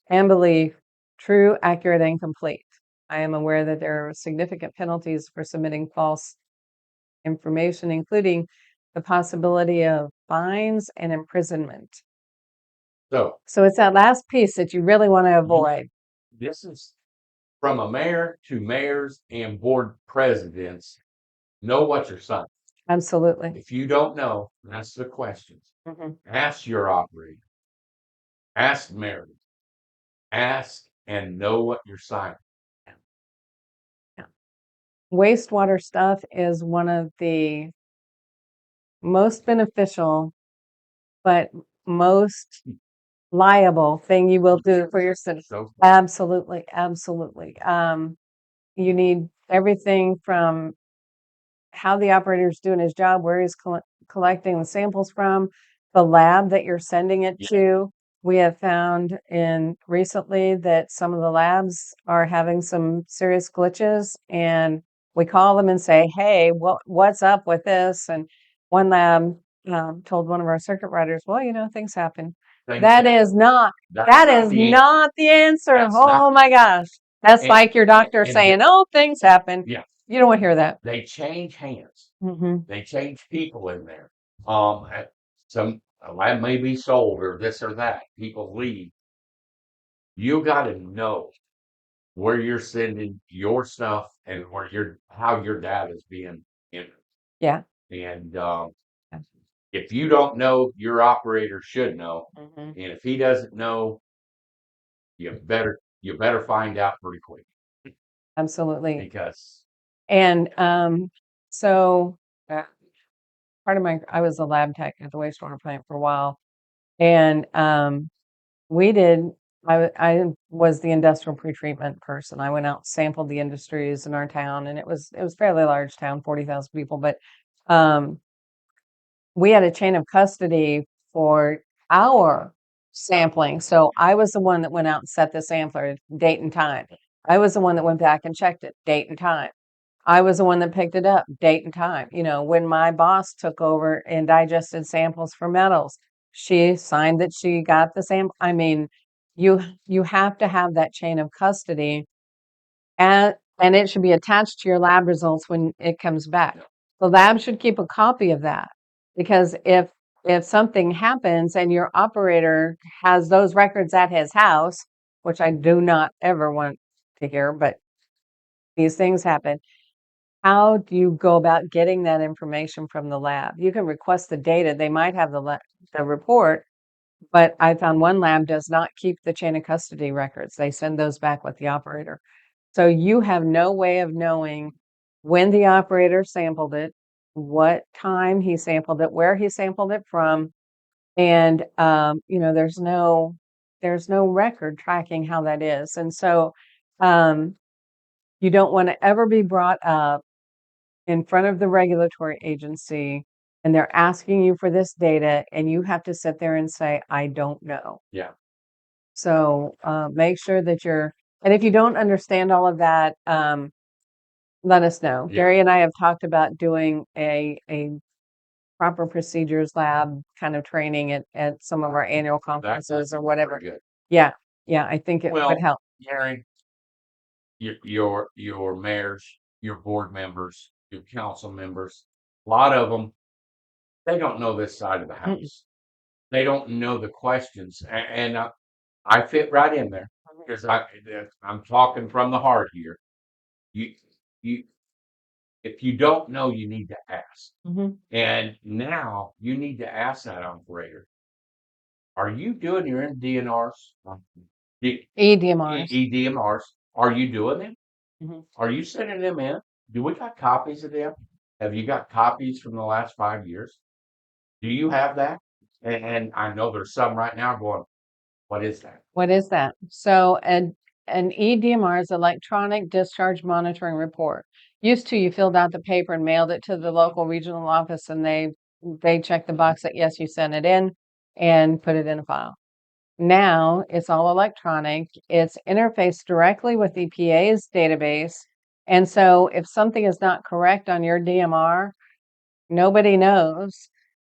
and belief, true, accurate, and complete. I am aware that there are significant penalties for submitting false information, including the possibility of fines and imprisonment. So So it's that last piece that you really want to avoid. this is from a mayor to mayors and board presidents. Know what you're signing. Absolutely. If you don't know, ask the questions. Mhm. Ask your operator. Ask Mary. Ask and know what you're signing. Yeah. Wastewater stuff is one of the most beneficial, but most liable thing you will do for your citizens. So Absolutely, absolutely. You need everything from how the operator is doing his job, where he's collecting the samples from, the lab that you're sending it Yeah. to. We have found in recently that some of the labs are having some serious glitches, and we call them and say, "Hey, what's up with this?" And one lab told one of our circuit riders, "Well, things happen." things That happen. is not That's that not is the answer. not the answer. That's not. Oh my gosh. That's And, like your doctor and saying, "Oh, things happen." yeah, You don't want to hear that. they change hands. Hmm. They change people in there. Some a lab may be sold or this or that. People leave. You got to know where you're sending your stuff and how your data is being entered. Yeah. And if you don't know, your operator should know. Hmm. And if he doesn't know, you better find out pretty quick Absolutely. because And so uh, I was a lab tech at the wastewater plant for a while, and we did. I was the industrial pretreatment person. I went out, sampled the industries in our town, and it was a fairly large town, 40,000 people, but um, we had a chain of custody for our sampling. So I was the one that went out and set the sampler date and time. I was the one that went back and checked it, date and time. I was the one that picked it up, date and time. When my boss took over and digested samples for metals, she signed that she got the sample. I mean, you have to have that chain of custody, and it should be attached to your lab results when it comes back. The lab should keep a copy of that because if something happens and your operator has those records at his house, which I do not ever want to hear, but these things happen. How do you go about getting that information from the lab? You can request the data. They might have the report, But I found one lab does not keep the chain of custody records. They send those back with the operator. So you have no way of knowing when the operator sampled it, what time he sampled it, where he sampled it from, and there's no record tracking how that is. And so um, you don't want to ever be brought up in front of the regulatory agency and they're asking you for this data and you have to sit there and say, I don't know. Yeah. So make sure that and if you don't understand all of that, let us know. Yeah. Gary and I have talked about doing a proper procedures lab kind of training at some of our annual conferences or whatever. Good. Yeah. Yeah. I think it would Well, help. Gary, your mayors, your board members, your council members, a lot of them, they don't know this side of the Mm-mm. house. They don't know the questions, and I fit right in there because I'm talking from the heart here. You you if you don't know, you need to ask, Mm-hmm. and now you need to ask that operator: are you doing your MDNRs? EDMRs. EDMRs? Are you doing them? Mm-hmm. Are you sending them in? Do we got copies of them? Have you got copies from the last 5 years? Do you have that? And I know there's some right now going, what is that? What is that? So an EDMR is electronic discharge monitoring report. Used to, you filled out the paper and mailed it to the local regional office, and they check the box that yes, you sent it in, and put it in a file. Now it's all electronic. It's interfaced directly with EPA's database, and so if something is not correct on your DMR, nobody knows.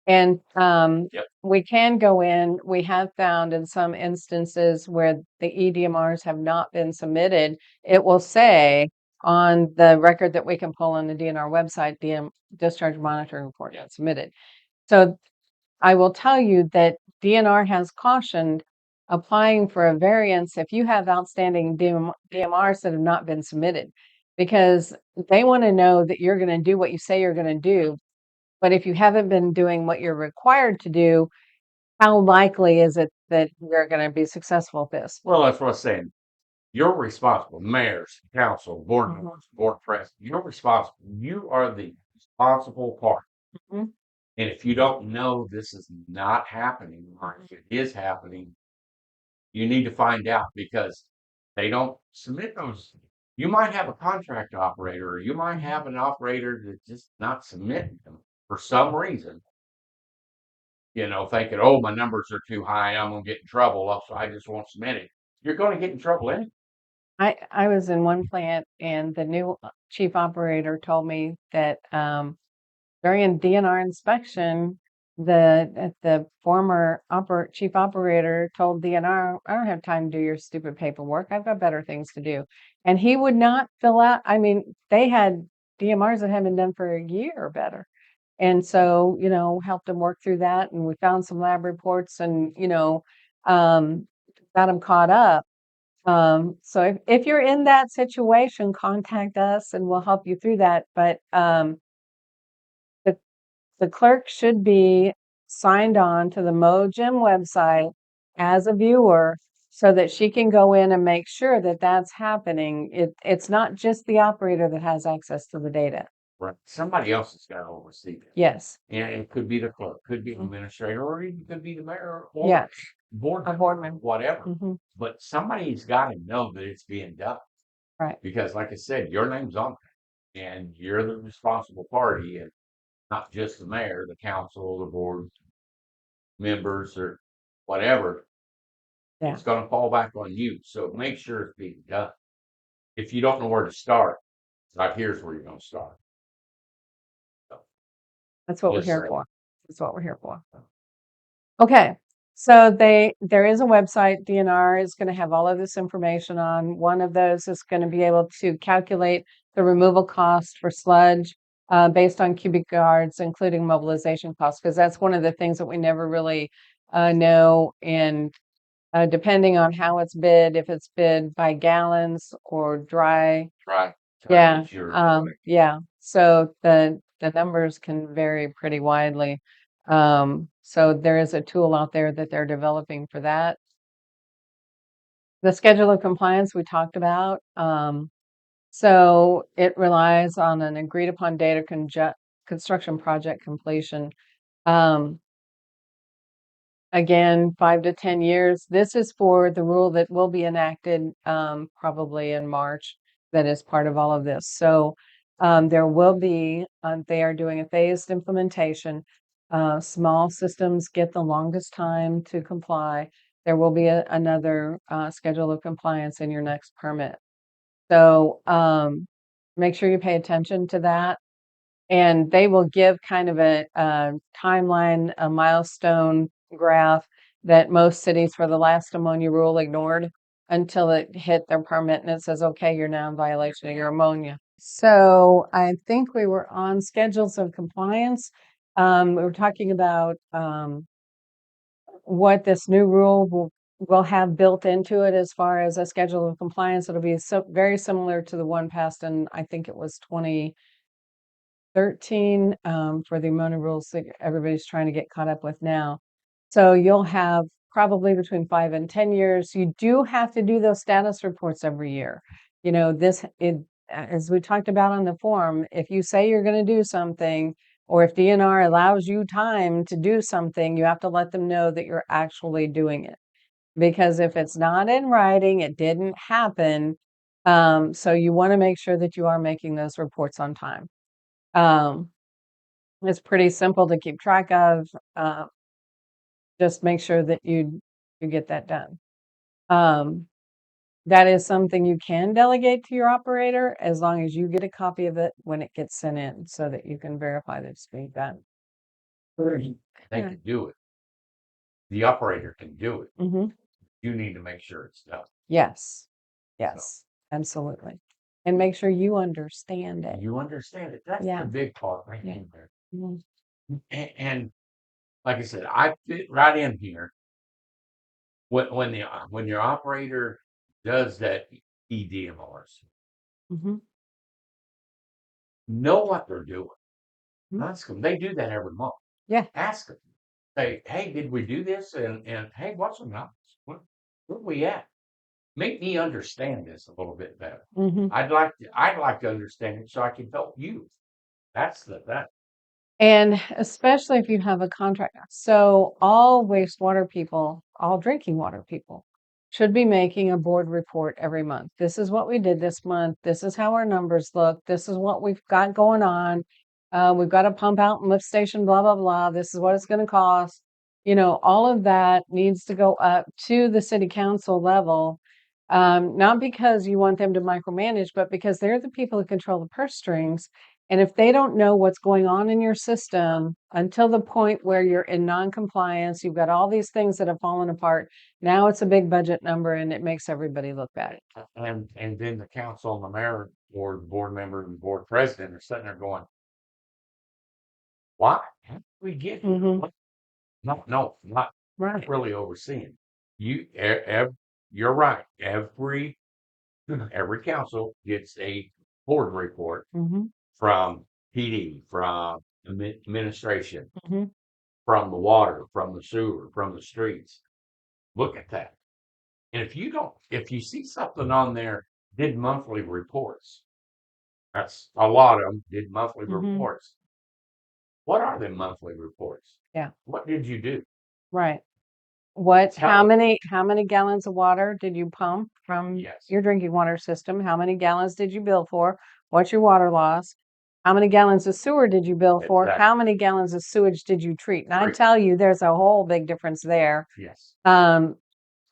And Yep. we can go in. We have found in some instances where the EDMRs have not been submitted, it will say on the record that we can pull on the DNR website, discharge monitoring report not submitted. So I will tell you that DNR has cautioned applying for a variance if you have outstanding DMRs that have not been submitted, because they want to know that you're going to do what you say you're going to do. But if you haven't been doing what you're required to do, how likely is it that you're going to be successful at this? Well, that's what I'm saying. You're responsible, mayors, council, board Mhm. members, board president. You're responsible. You are the responsible party. Mhm. And if you don't know this is not happening, or if it is happening, you need to find out because they don't submit those. You might have a contract operator, or you might have an operator that just not submitting them for some reason. Thinking, oh, my numbers are too high, I'm gonna get in trouble, so I just won't submit it. You're gonna get in trouble anyway. I was in one plant and the new chief operator told me that during DNR inspection, the former chief operator told DNR, I don't have time to do your stupid paperwork. I've got better things to do. And he would not fill out. I mean, they had DMRs that had been done for a year or better. And so, helped him work through that. And we found some lab reports and, um, got him caught up. So if you're in that situation, contact us and we'll help you through that. But the the clerk should be signed on to the MoGym website as a viewer so that she can go in and make sure that that's happening. It's not just the operator that has access to the data. Right. Somebody else has got to oversee it. Yes. And it could be the clerk, could be an Mhm. administrator, or even could be the mayor or Yes. board A member, board member. whatever. Hmm. But somebody's got to know that it's being done Right. because, like I said, your name's on it, and you're the responsible party, and not just the mayor, the council, the board members, or whatever. Yeah. It's going to fall back on you. So make sure it's being done. If you don't know where to start, like here's where you're going to start. So, That's what we're just here saying. for. That's what we're here for. Okay. So there is a website. DNR is going to have all of this information on. One of those is going to be able to calculate the removal cost for sludge based on cubic yards, including mobilization costs, because that's one of the things that we never really know. And depending on how it's bid, if it's bid by gallons or dry, Try yeah, to yeah. So the numbers can vary pretty widely. So there is a tool out there that they're developing for that. The schedule of compliance we talked about. So it relies on an agreed upon date of construction project completion. Um, Again, 5 to 10 years. This is for the rule that will be enacted probably in March that is part of all of this. So there will be, they are doing a phased implementation. Small systems get the longest time to comply. There will be another schedule of compliance in your next permit. So make sure you pay attention to that. And they will give kind of a timeline, a milestone graph that most cities for the last ammonia rule ignored until it hit their permit and it says, okay, you're now in violation of your ammonia. So I think we were on schedules of compliance. We were talking about what this new rule will have built into it as far as a schedule of compliance. It'll be very similar to the one passed in, I think it was 2013 for the ammonia rules that everybody's trying to get caught up with now. So you'll have probably between 5 and 10 years. You do have to do those status reports every year. You know, as we talked about on the form, if you say you're going to do something, or if DNR allows you time to do something, you have to let them know that you're actually doing it. Because if it's not in writing, it didn't happen. So you want to make sure that you are making those reports on time. It's pretty simple to keep track of. Just make sure that you get that done. That is something you can delegate to your operator as long as you get a copy of it when it gets sent in so that you can verify that it's being done. They can do it. The operator can do it. Mm-hmm. You need to make sure it's done. Yes. Yes, absolutely. And make sure you understand it. You understand it. That's the big part right there. Mm-hmm. And like I said, I fit right in here. When your operator does that EDMRs, know what they're doing. Ask them. They do that every month. Yeah. Ask them. Say, hey, did we do this? And hey, what's the numbers? Where are we at? Make me understand this a little bit better. I'd like to understand it so I can help you. That's that. And especially if you have a contract. So all wastewater people, all drinking water people should be making a board report every month. This is what we did this month. This is how our numbers look. This is what we've got going on. We've got a pump out and lift station, blah, blah, blah. This is what it's going to cost. You know, all of that needs to go up to the city council level. Not because you want them to micromanage, but because they're the people who control the purse strings. And if they don't know what's going on in your system until the point where you're in non-compliance, you've got all these things that have fallen apart. Now it's a big budget number and it makes everybody look bad. And then the council and the mayor or board member and board president are sitting there going, why? How did we get here? No, not really overseeing. You're right. Every council gets a board report from PD, from administration, from the water, from the sewer, from the streets. Look at that. And if you see something on there, did monthly reports. That's a lot of them did monthly reports. What are the monthly reports? Yeah. What did you do? Right. How many gallons of water did you pump from your drinking water system? How many gallons did you bill for? What's your water loss? How many gallons of sewer did you bill for? Exactly. How many gallons of sewage did you treat? And I tell you, there's a whole big difference there. Yes. I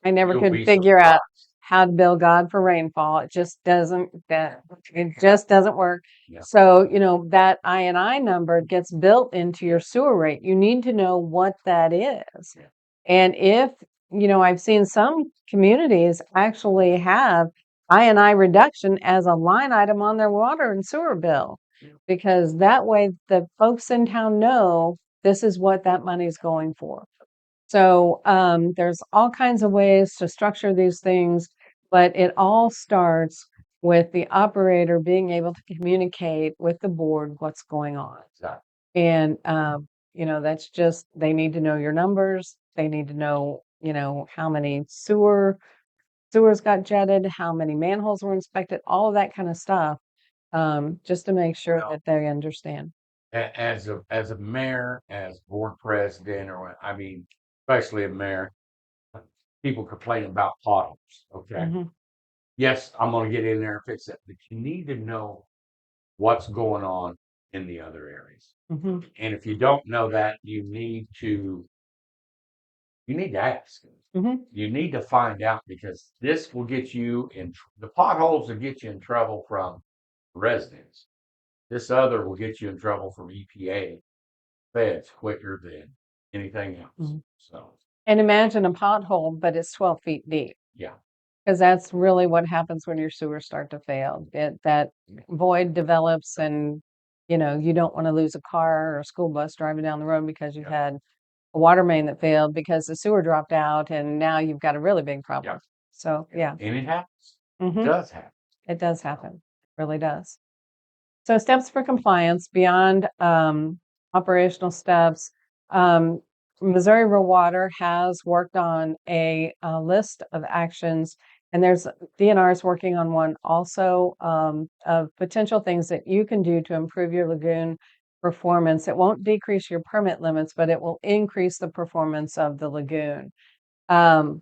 never could figure out how to bill God for rainfall. It just doesn't work. Yeah. So, you know, that I&I number gets built into your sewer rate. You need to know what that is. Yeah. And if, you know, I've seen some communities actually have I&I reduction as a line item on their water and sewer bill, because that way the folks in town know this is what that money's going for. So there's all kinds of ways to structure these things, but it all starts with the operator being able to communicate with the board what's going on. Exactly. And that's just, they need to know your numbers. They need to know, how many sewers got jetted, how many manholes were inspected, all of that kind of stuff, just to make sure Well, that they understand. as a mayor, as board president, or I mean, especially a mayor, people complain about potholes. Okay, Hmm. yes, I'm going to get in there and fix it, but you need to know what's going on in the other areas. Hmm. And if you don't know that, you need to ask. Hmm. You need to find out, because this will get you in the potholes will get you in trouble from residents. This other will get you in trouble from EPA, feds quicker than anything else. Hmm. So And imagine a pothole, but it's 12 feet deep. yeah, Because that's really what happens when your sewers start to fail. That void develops, and you don't want to lose a car or a school bus driving down the road because you've yeah, had a water main that failed because the sewer dropped out, and now you've got a really big problem. yeah, So yeah. yeah, And it happens. It hmm, does happen. it does So, happen. It really does. So steps for compliance beyond operational steps. Um, Missouri Rural Water has worked on a list of actions, and there's DNR is working on one also, of potential things that you can do to improve your lagoon performance. It won't decrease your permit limits, but it will increase the performance of the lagoon. Um,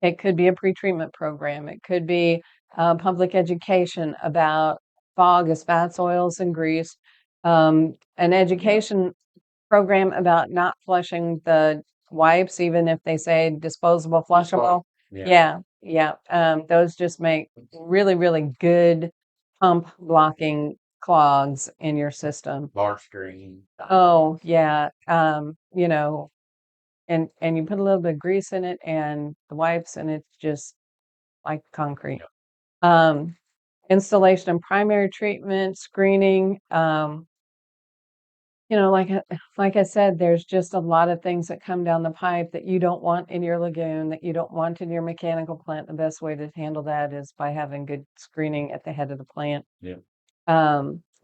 it could be a pretreatment program. It could be public education about fog as fats, oils, and grease. An yeah, education program about not flushing the wipes, even if they say disposable, flushable. yeah, Yeah, yeah. Those just make really, really good pump blocking clogs in your system. bar screen. Oh, yeah. And you put a little bit of grease in it and the wipes, and it's just like concrete. Yeah. Um, Installation and primary treatment, screening. Like I said, there's just a lot of things that come down the pipe that you don't want in your lagoon, that you don't want in your mechanical plant. The best way to handle that is by having good screening at the head of the plant. Yeah.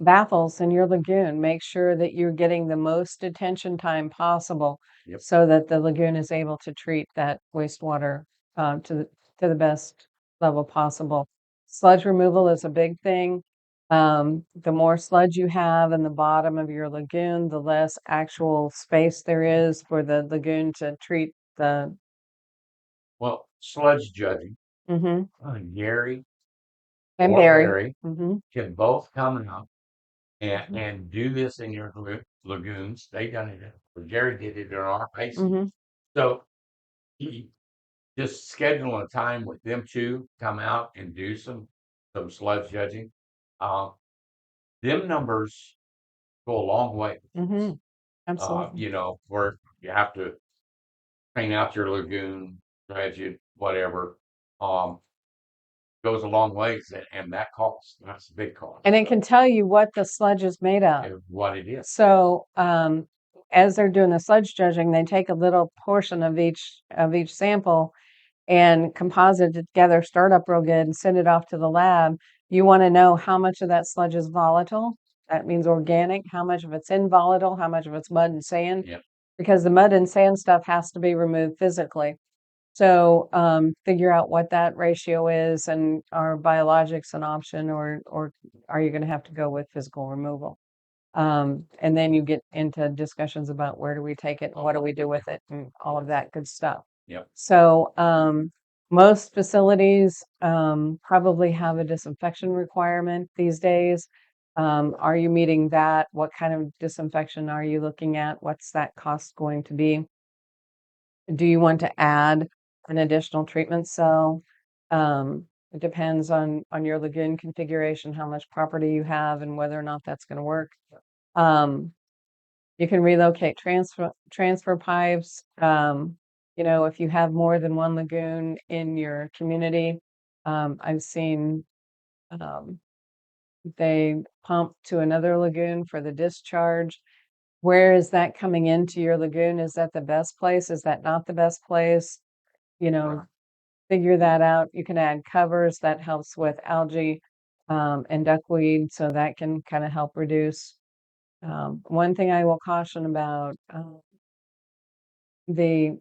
Baffles in your lagoon. Make sure that you're getting the most detention time possible Yep. so that the lagoon is able to treat that wastewater to the best level possible. Sludge removal is a big thing. The more sludge you have in the bottom of your lagoon, the less actual space there is for the lagoon to treat the. Well, sludge judging, Hmm. Gary And or Barry. Barry Hmm. can both come out Hmm. and do this in your lagoons. They done it. Gary did it in our basin. Hmm. So he just schedule a time with them two, come out and do some sludge judging. Um, them numbers go a long way. Hmm. Absolutely. Where you have to clean out your lagoon, dredge it, whatever. Um, goes a long ways, and that costs. That's a big cost. And it can tell you what the sludge is made of. What it is. So, as they're doing the sludge judging, they take a little portion of each sample and composite it together, start up real good, and send it off to the lab. You want to know how much of that sludge is volatile. That means organic. How much of it's involatile? How much of it's mud and sand? Yep. Because the mud and sand stuff has to be removed physically. So figure out what that ratio is, and are biologics an option, or are you going to have to go with physical removal? And then you get into discussions about where do we take it and what do we do with it and all of that good stuff. Yep. So most facilities probably have a disinfection requirement these days. Are you meeting that? What kind of disinfection are you looking at? What's that cost going to be? Do you want to add an additional treatment cell? It depends on your lagoon configuration, how much property you have, and whether or not that's going to work. Um, you can relocate transfer pipes. If you have more than one lagoon in your community, I've seen um, they pump to another lagoon for the discharge. Where is that coming into your lagoon? Is that the best place? Is that not the best place? You know, figure that out. You can add covers that helps with algae and duckweed, so that can kind of help reduce. One thing I will caution about the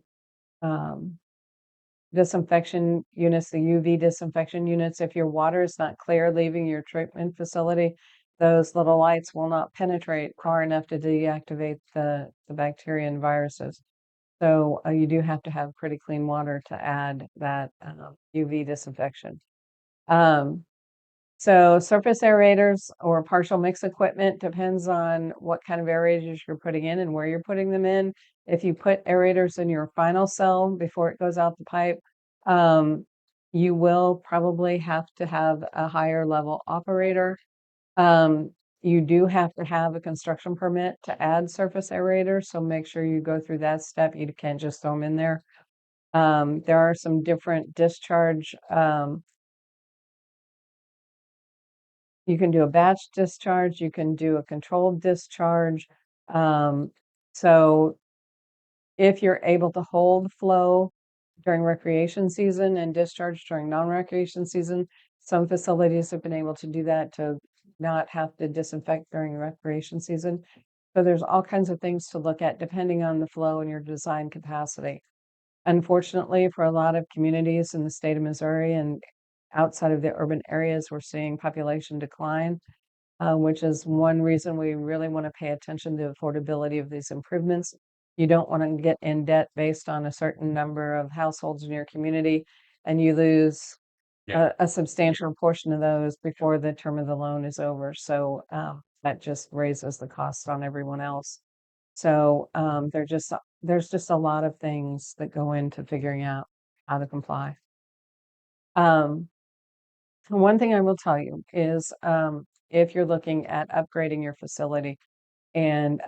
um, disinfection units, the UV disinfection units, if your water is not clear leaving your treatment facility, those little lights will not penetrate far enough to deactivate the bacteria and viruses. So you do have to have pretty clean water to add that UV disinfection. Um, so surface aerators or partial mix equipment depends on what kind of aerators you're putting in and where you're putting them in. If you put aerators in your final cell before it goes out the pipe, um, you will probably have to have a higher level operator. You do have to have a construction permit to add surface aerators, so make sure you go through that step. You can't just throw them in there. There are some different discharge. You can do a batch discharge, you can do a controlled discharge. Um, so if you're able to hold flow during recreation season and discharge during non-recreation season, some facilities have been able to do that to not have to disinfect during recreation season. So there's all kinds of things to look at depending on the flow and your design capacity. Unfortunately, for a lot of communities in the state of Missouri and outside of the urban areas, we're seeing population decline, which is one reason we really want to pay attention to the affordability of these improvements. You don't want to get in debt based on a certain number of households in your community, and you lose Yeah. a substantial portion of those before the term of the loan is over. So that just raises the cost on everyone else. So there's just a lot of things that go into figuring out how to comply. Um, One thing I will tell you is if you're looking at upgrading your facility and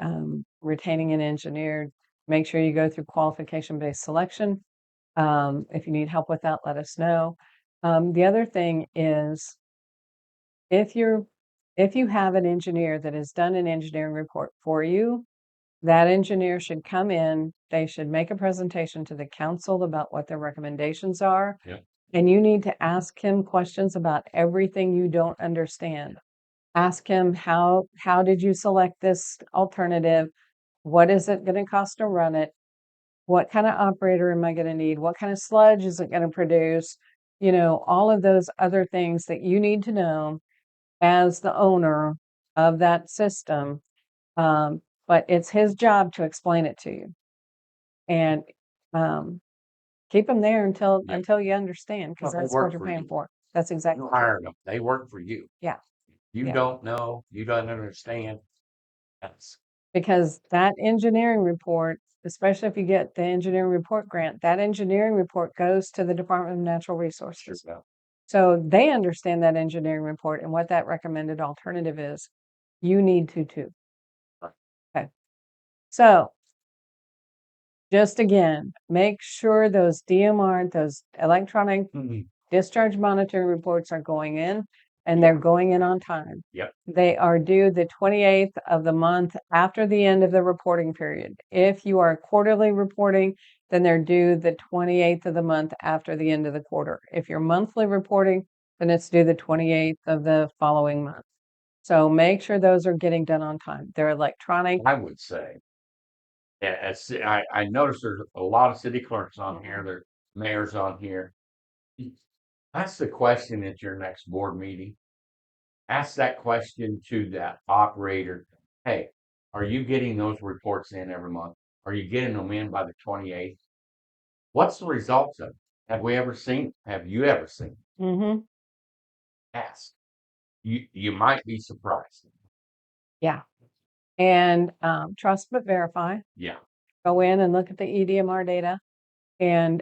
retaining an engineer, make sure you go through qualification-based selection. If you need help with that, let us know. The other thing is if you're if you have an engineer that has done an engineering report for you, that engineer should come in, they should make a presentation to the council about what their recommendations are. Yeah. And you need to ask him questions about everything you don't understand. Ask him how did you select this alternative? What is it going to cost to run it? What kind of operator am I going to need? What kind of sludge is it going to produce? You know, all of those other things that you need to know as the owner of that system. But it's his job to explain it to you. And um, keep them there Yeah. until you understand, because Well, they that's what work you're for paying you. for. That's exactly You true. hired them. They work for you. Yeah, You yeah. don't know. You don't understand. That's Because that engineering report, especially if you get the engineering report grant, that engineering report goes to the Department of Natural true. Resources. Though. So they understand that engineering report and what that recommended alternative is. You need to too. Right. Okay. So just again, make sure those DMR, those electronic Mhm. discharge monitoring reports are going in and Yeah. they're going in on time. Yep. They are due the 28th of the month after the end of the reporting period. If you are quarterly reporting, then they're due the 28th of the month after the end of the quarter. If you're monthly reporting, then it's due the 28th of the following month. So make sure those are getting done on time. They're electronic. I would say. I noticed there's a lot of city clerks on here. There's mayors on here. Ask the question at your next board meeting. Ask that question to that operator. Hey, are you getting those reports in every month? Are you getting them in by the 28th? What's the results of it? Have we ever seen? Have you ever seen? Mm-hmm. Ask. You might be surprised. Yeah. And trust but verify. Yeah. Go in and look at the EDMR data. And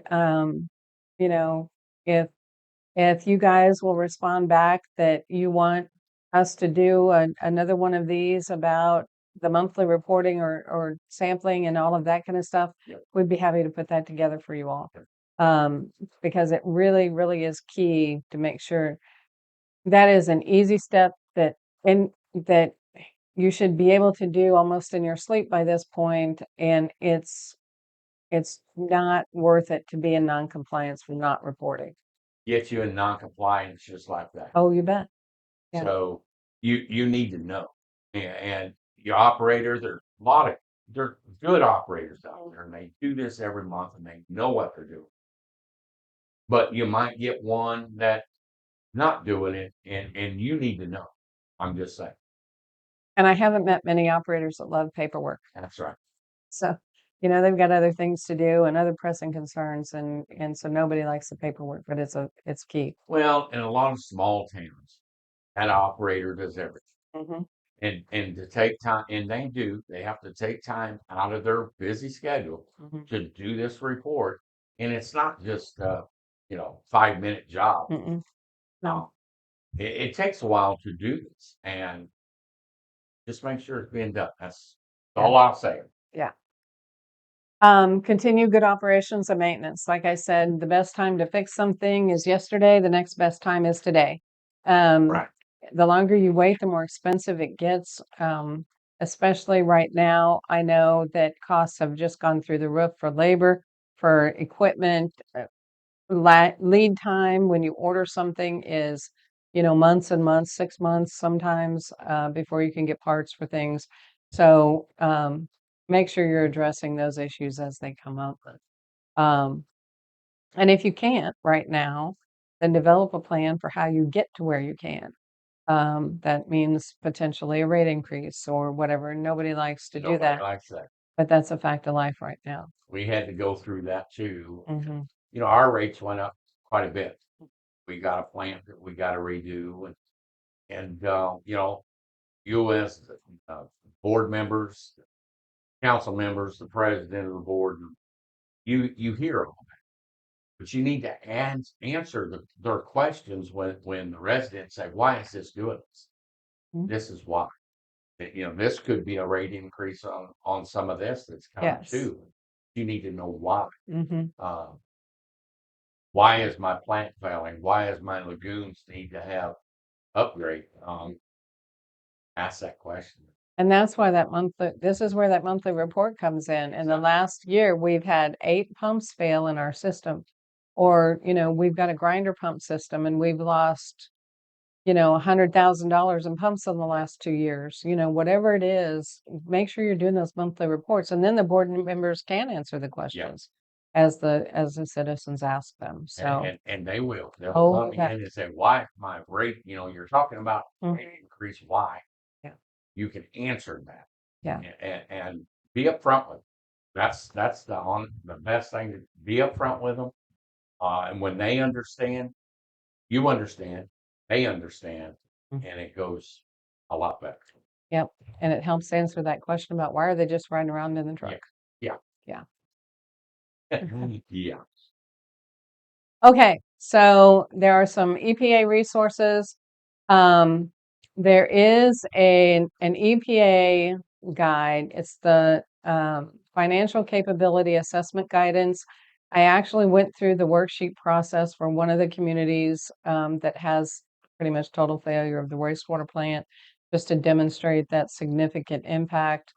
you know, if you guys will respond back that you want us to do another one of these about the monthly reporting or sampling and all of that kind of stuff, Yep. we'd be happy to put that together for you all. Because it really, really is key to make sure that is an easy step that you should be able to do almost in your sleep by this point, and it's not worth it to be in non-compliance for not reporting. Get you in non-compliance just like that. Oh, you bet. Yeah. So you need to know. And the operators, there's a lot of they're good operators out there, and they do this every month, and they know what they're doing. But you might get one that not doing it, and you need to know. I'm just saying. And I haven't met many operators that love paperwork. That's right. So, they've got other things to do and other pressing concerns, and so nobody likes the paperwork, but it's key. Well, in a lot of small towns, that operator does everything. Hmm. And to take time, and they have to take time out of their busy schedule Hmm. to do this report. And it's not just 5-minute job. Mm-mm. No. Um, it takes a while to do this, and just make sure it's being done. That's Yeah. all I'll say. Yeah. Continue good operations and maintenance. Like I said, the best time to fix something is yesterday. The next best time is today. Right. The longer you wait, the more expensive it gets. Especially right now, I know that costs have just gone through the roof for labor, for equipment. Lead time when you order something is, months and months, 6 months sometimes, before you can get parts for things. So, make sure you're addressing those issues as they come up. Um, and if you can't right now, then develop a plan for how you get to where you can. That means potentially a rate increase or whatever. Nobody likes to do Nobody that, likes that. but that's a fact of life right now. We had to go through that too. Hmm. Our rates went up quite a bit. We got a plant that we got to redo, and you as uh, board members, council members, the president of the board, you hear them, but you need to answer their questions when the residents say, "Why is this doing this? This is why." This could be a rate increase on some of this that's coming Yes. too. You need to know why. Hmm. Uh, why is my plant failing? Why is my lagoons need to have upgrade? Ask that question. And that's why this is where that monthly report comes in. In the last year, we've had 8 pumps fail in our system. Or, we've got a grinder pump system and we've lost, $100,000 in pumps in the last 2 years. Whatever it is, make sure you're doing those monthly reports. And then the board members can answer the Yeah, questions as the citizens ask them. So, and they will. They'll oh, come yeah. in and say, "Why is my rate?" You're talking about Mhm. rate increase. Why? Yeah. You can answer that Yeah. and be upfront with them. That's the best thing to be upfront with them. And when they understand, you understand, they understand, Mhm. and it goes a lot better. Yep. And it helps answer that question about why are they just riding around in the Yeah, truck? yeah, Yeah. yeah. Okay, so there are some EPA resources. Um, there is an EPA guide. It's the Financial Capability Assessment Guidance. I actually went through the worksheet process for one of the communities that has pretty much total failure of the wastewater plant, just to demonstrate that significant impact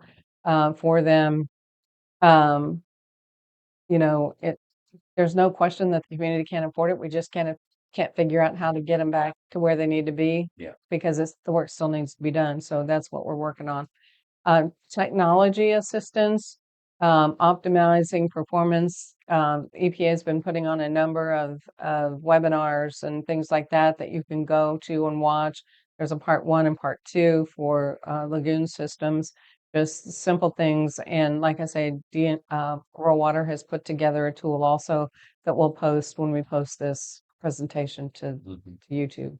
for them. Um, there's no question that the community can't afford it. We just can't figure out how to get them back to where they need to be Yeah. because the work still needs to be done. So that's what we're working on. Technology assistance, optimizing performance. EPA has been putting on a number of webinars and things like that that you can go to and watch. There's a part 1 and part 2 for lagoon systems, just simple things. And like I say, Rural Water has put together a tool also that we'll post when we post this presentation to YouTube.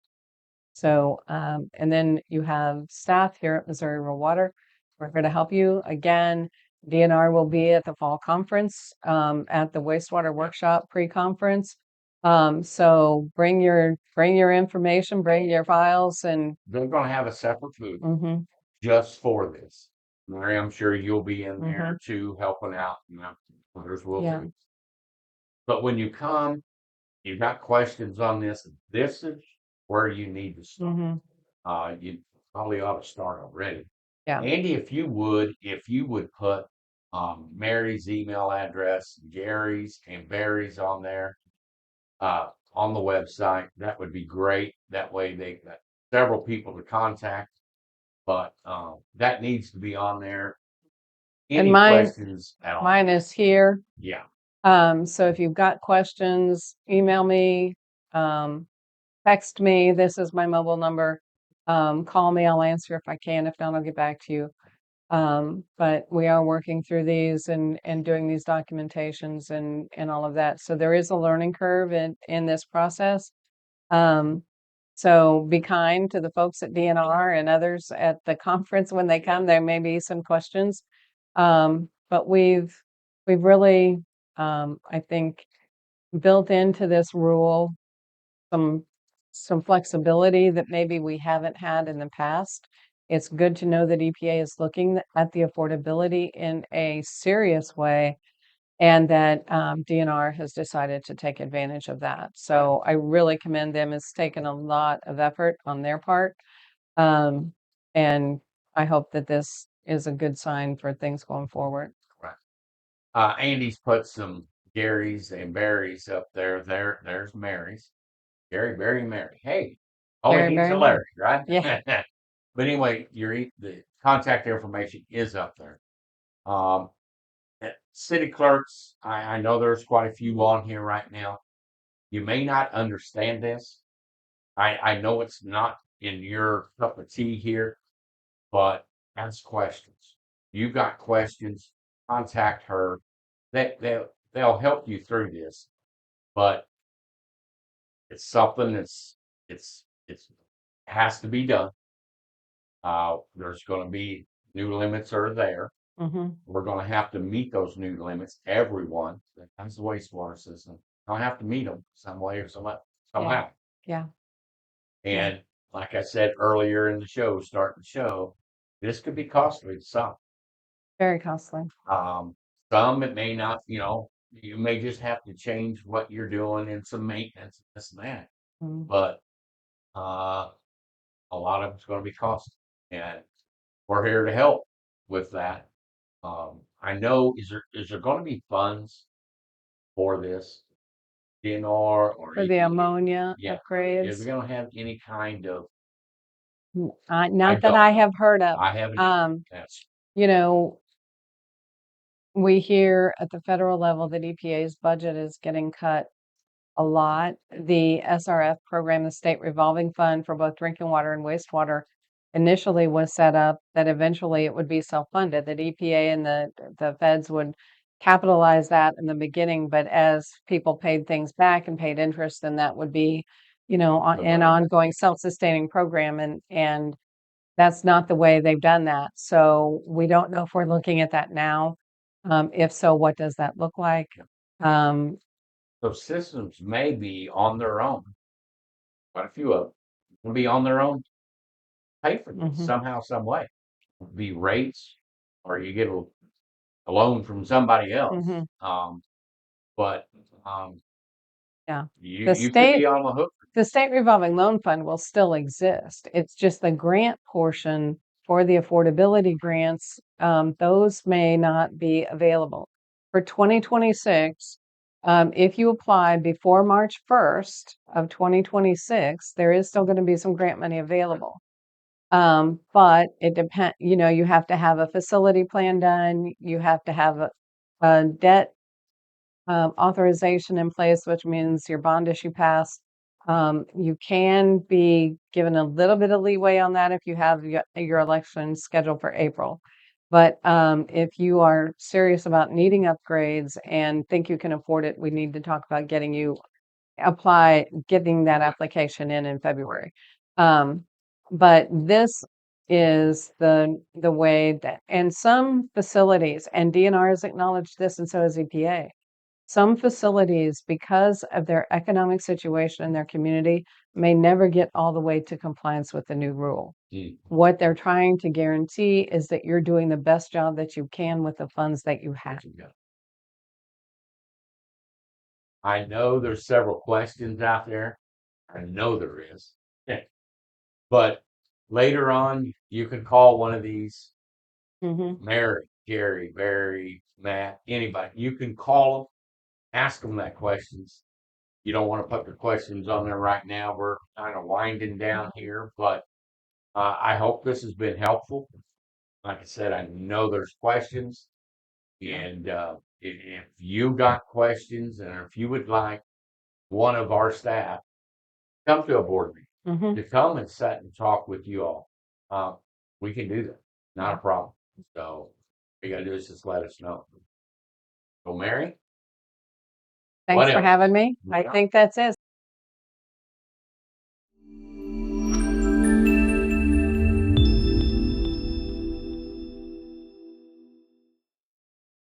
So, and then you have staff here at Missouri Rural Water. We're here to help you. Again, DNR will be at the fall conference, at the wastewater workshop pre-conference. So bring your information, bring your files, and They're going to have a separate booth mhm, just for this. Mary, I'm sure you'll be in mhm, there too, helping out. Others will yeah, too. But when you come, you got questions on this. This is where you need to start. mhm, You probably ought to start already. yeah, Andy, if you would put Mary's email address, Gary's, and Barry's on there on the website, that would be great. That way they got several people to contact. but that needs to be on there. And Any questions at all? mine is here. Yeah. So if you've got questions, email me, text me. This is my mobile number. Call me. I'll answer if I can. If not, I'll get back to you. But we are working through these and doing these documentations and all of that. So there is a learning curve in this process. Um, so be kind to the folks at DNR and others at the conference when they come. There may be some questions. But we've really, I think, built into this rule some some flexibility that maybe we haven't had in the past. It's good to know that EPA is looking at the affordability in a serious way and that DNR has decided to take advantage of that. So I really commend them. It's taken a lot of effort on their part. Um, and I hope that this is a good sign for things going forward. Right. Andy's put some Gary's and Barry's up there. There's Mary's. Gary, Barry, Mary. Hey, all he Very, needs very a much. Larry, right? Yeah, But anyway, the contact information is up there. Um, City clerks, I know there's quite a few on here right now. You may not understand this. I know it's not in your cup of tea here, but ask questions. You've got questions, contact her. They'll help you through this, but it's something it's has to be done. There's going to be new limits are there. hmm We're going to have to meet those new limits. Everyone that has the wastewater system going to have to meet them some way or yeah, somehow. yeah, yeah. And like I said earlier in the show, starting the show, this could be costly to some. Very costly. Um, some it may not, you may just have to change what you're doing and some maintenance, this and that. Mm. But uh, a lot of it's going to be costly, and we're here to help with that. I know is there going to be funds for this DNR or For the EPA? ammonia Yeah, is it upgrades. going to have any kind of? I Not that don't I know. have heard of. I haven't. Um, That's you know, we hear at the federal level that EPA's budget is getting cut a lot. The SRF program, the State Revolving Fund for both drinking water and wastewater, initially was set up that eventually it would be self-funded, that EPA and the feds would capitalize that in the beginning, but as people paid things back and paid interest, then that would be, the an money. ongoing self-sustaining program. And that's not the way they've done that. So we don't know if we're looking at that now. If so, what does that look like? Um, So systems may be on their own. Quite a few of them will be on their own. Pay for this mhm, somehow, some way. Be rates, or you get a loan from somebody else. mhm, But um, yeah. you The you could state be on the hook. the state revolving loan fund will still exist. It's just the grant portion for the affordability grants, those may not be available. For 2026, if you apply before March 1st of 2026, there is still going to be some grant money available. But it depends, you have to have a facility plan done, you have to have a debt authorization in place, which means your bond issue passed. You can be given a little bit of leeway on that if you have your election scheduled for April. But if you are serious about needing upgrades and think you can afford it, we need to talk about getting that application in February. Um, but this is the way that, and some facilities, and DNR has acknowledged this, and so has EPA. Some facilities, because of their economic situation in their community, may never get all the way to compliance with the new rule. Mm. What they're trying to guarantee is that you're doing the best job that you can with the funds that you have. I know there's several questions out there. I know there is. But later on, you can call one of these, hmm Mary, Gary, Barry, Matt, anybody. You can call them, ask them that questions. You don't want to put the questions on there right now. We're kind of winding down here, but I hope this has been helpful. Like I said, I know there's questions, and if you got questions, and if you would like one of our staff come to a board meeting Hmm. to come and sit and talk with you all, uh, we can do that. Not a problem. So all you gotta do is just let us know. So Mary, what Thanks for else? having me. I think that's it.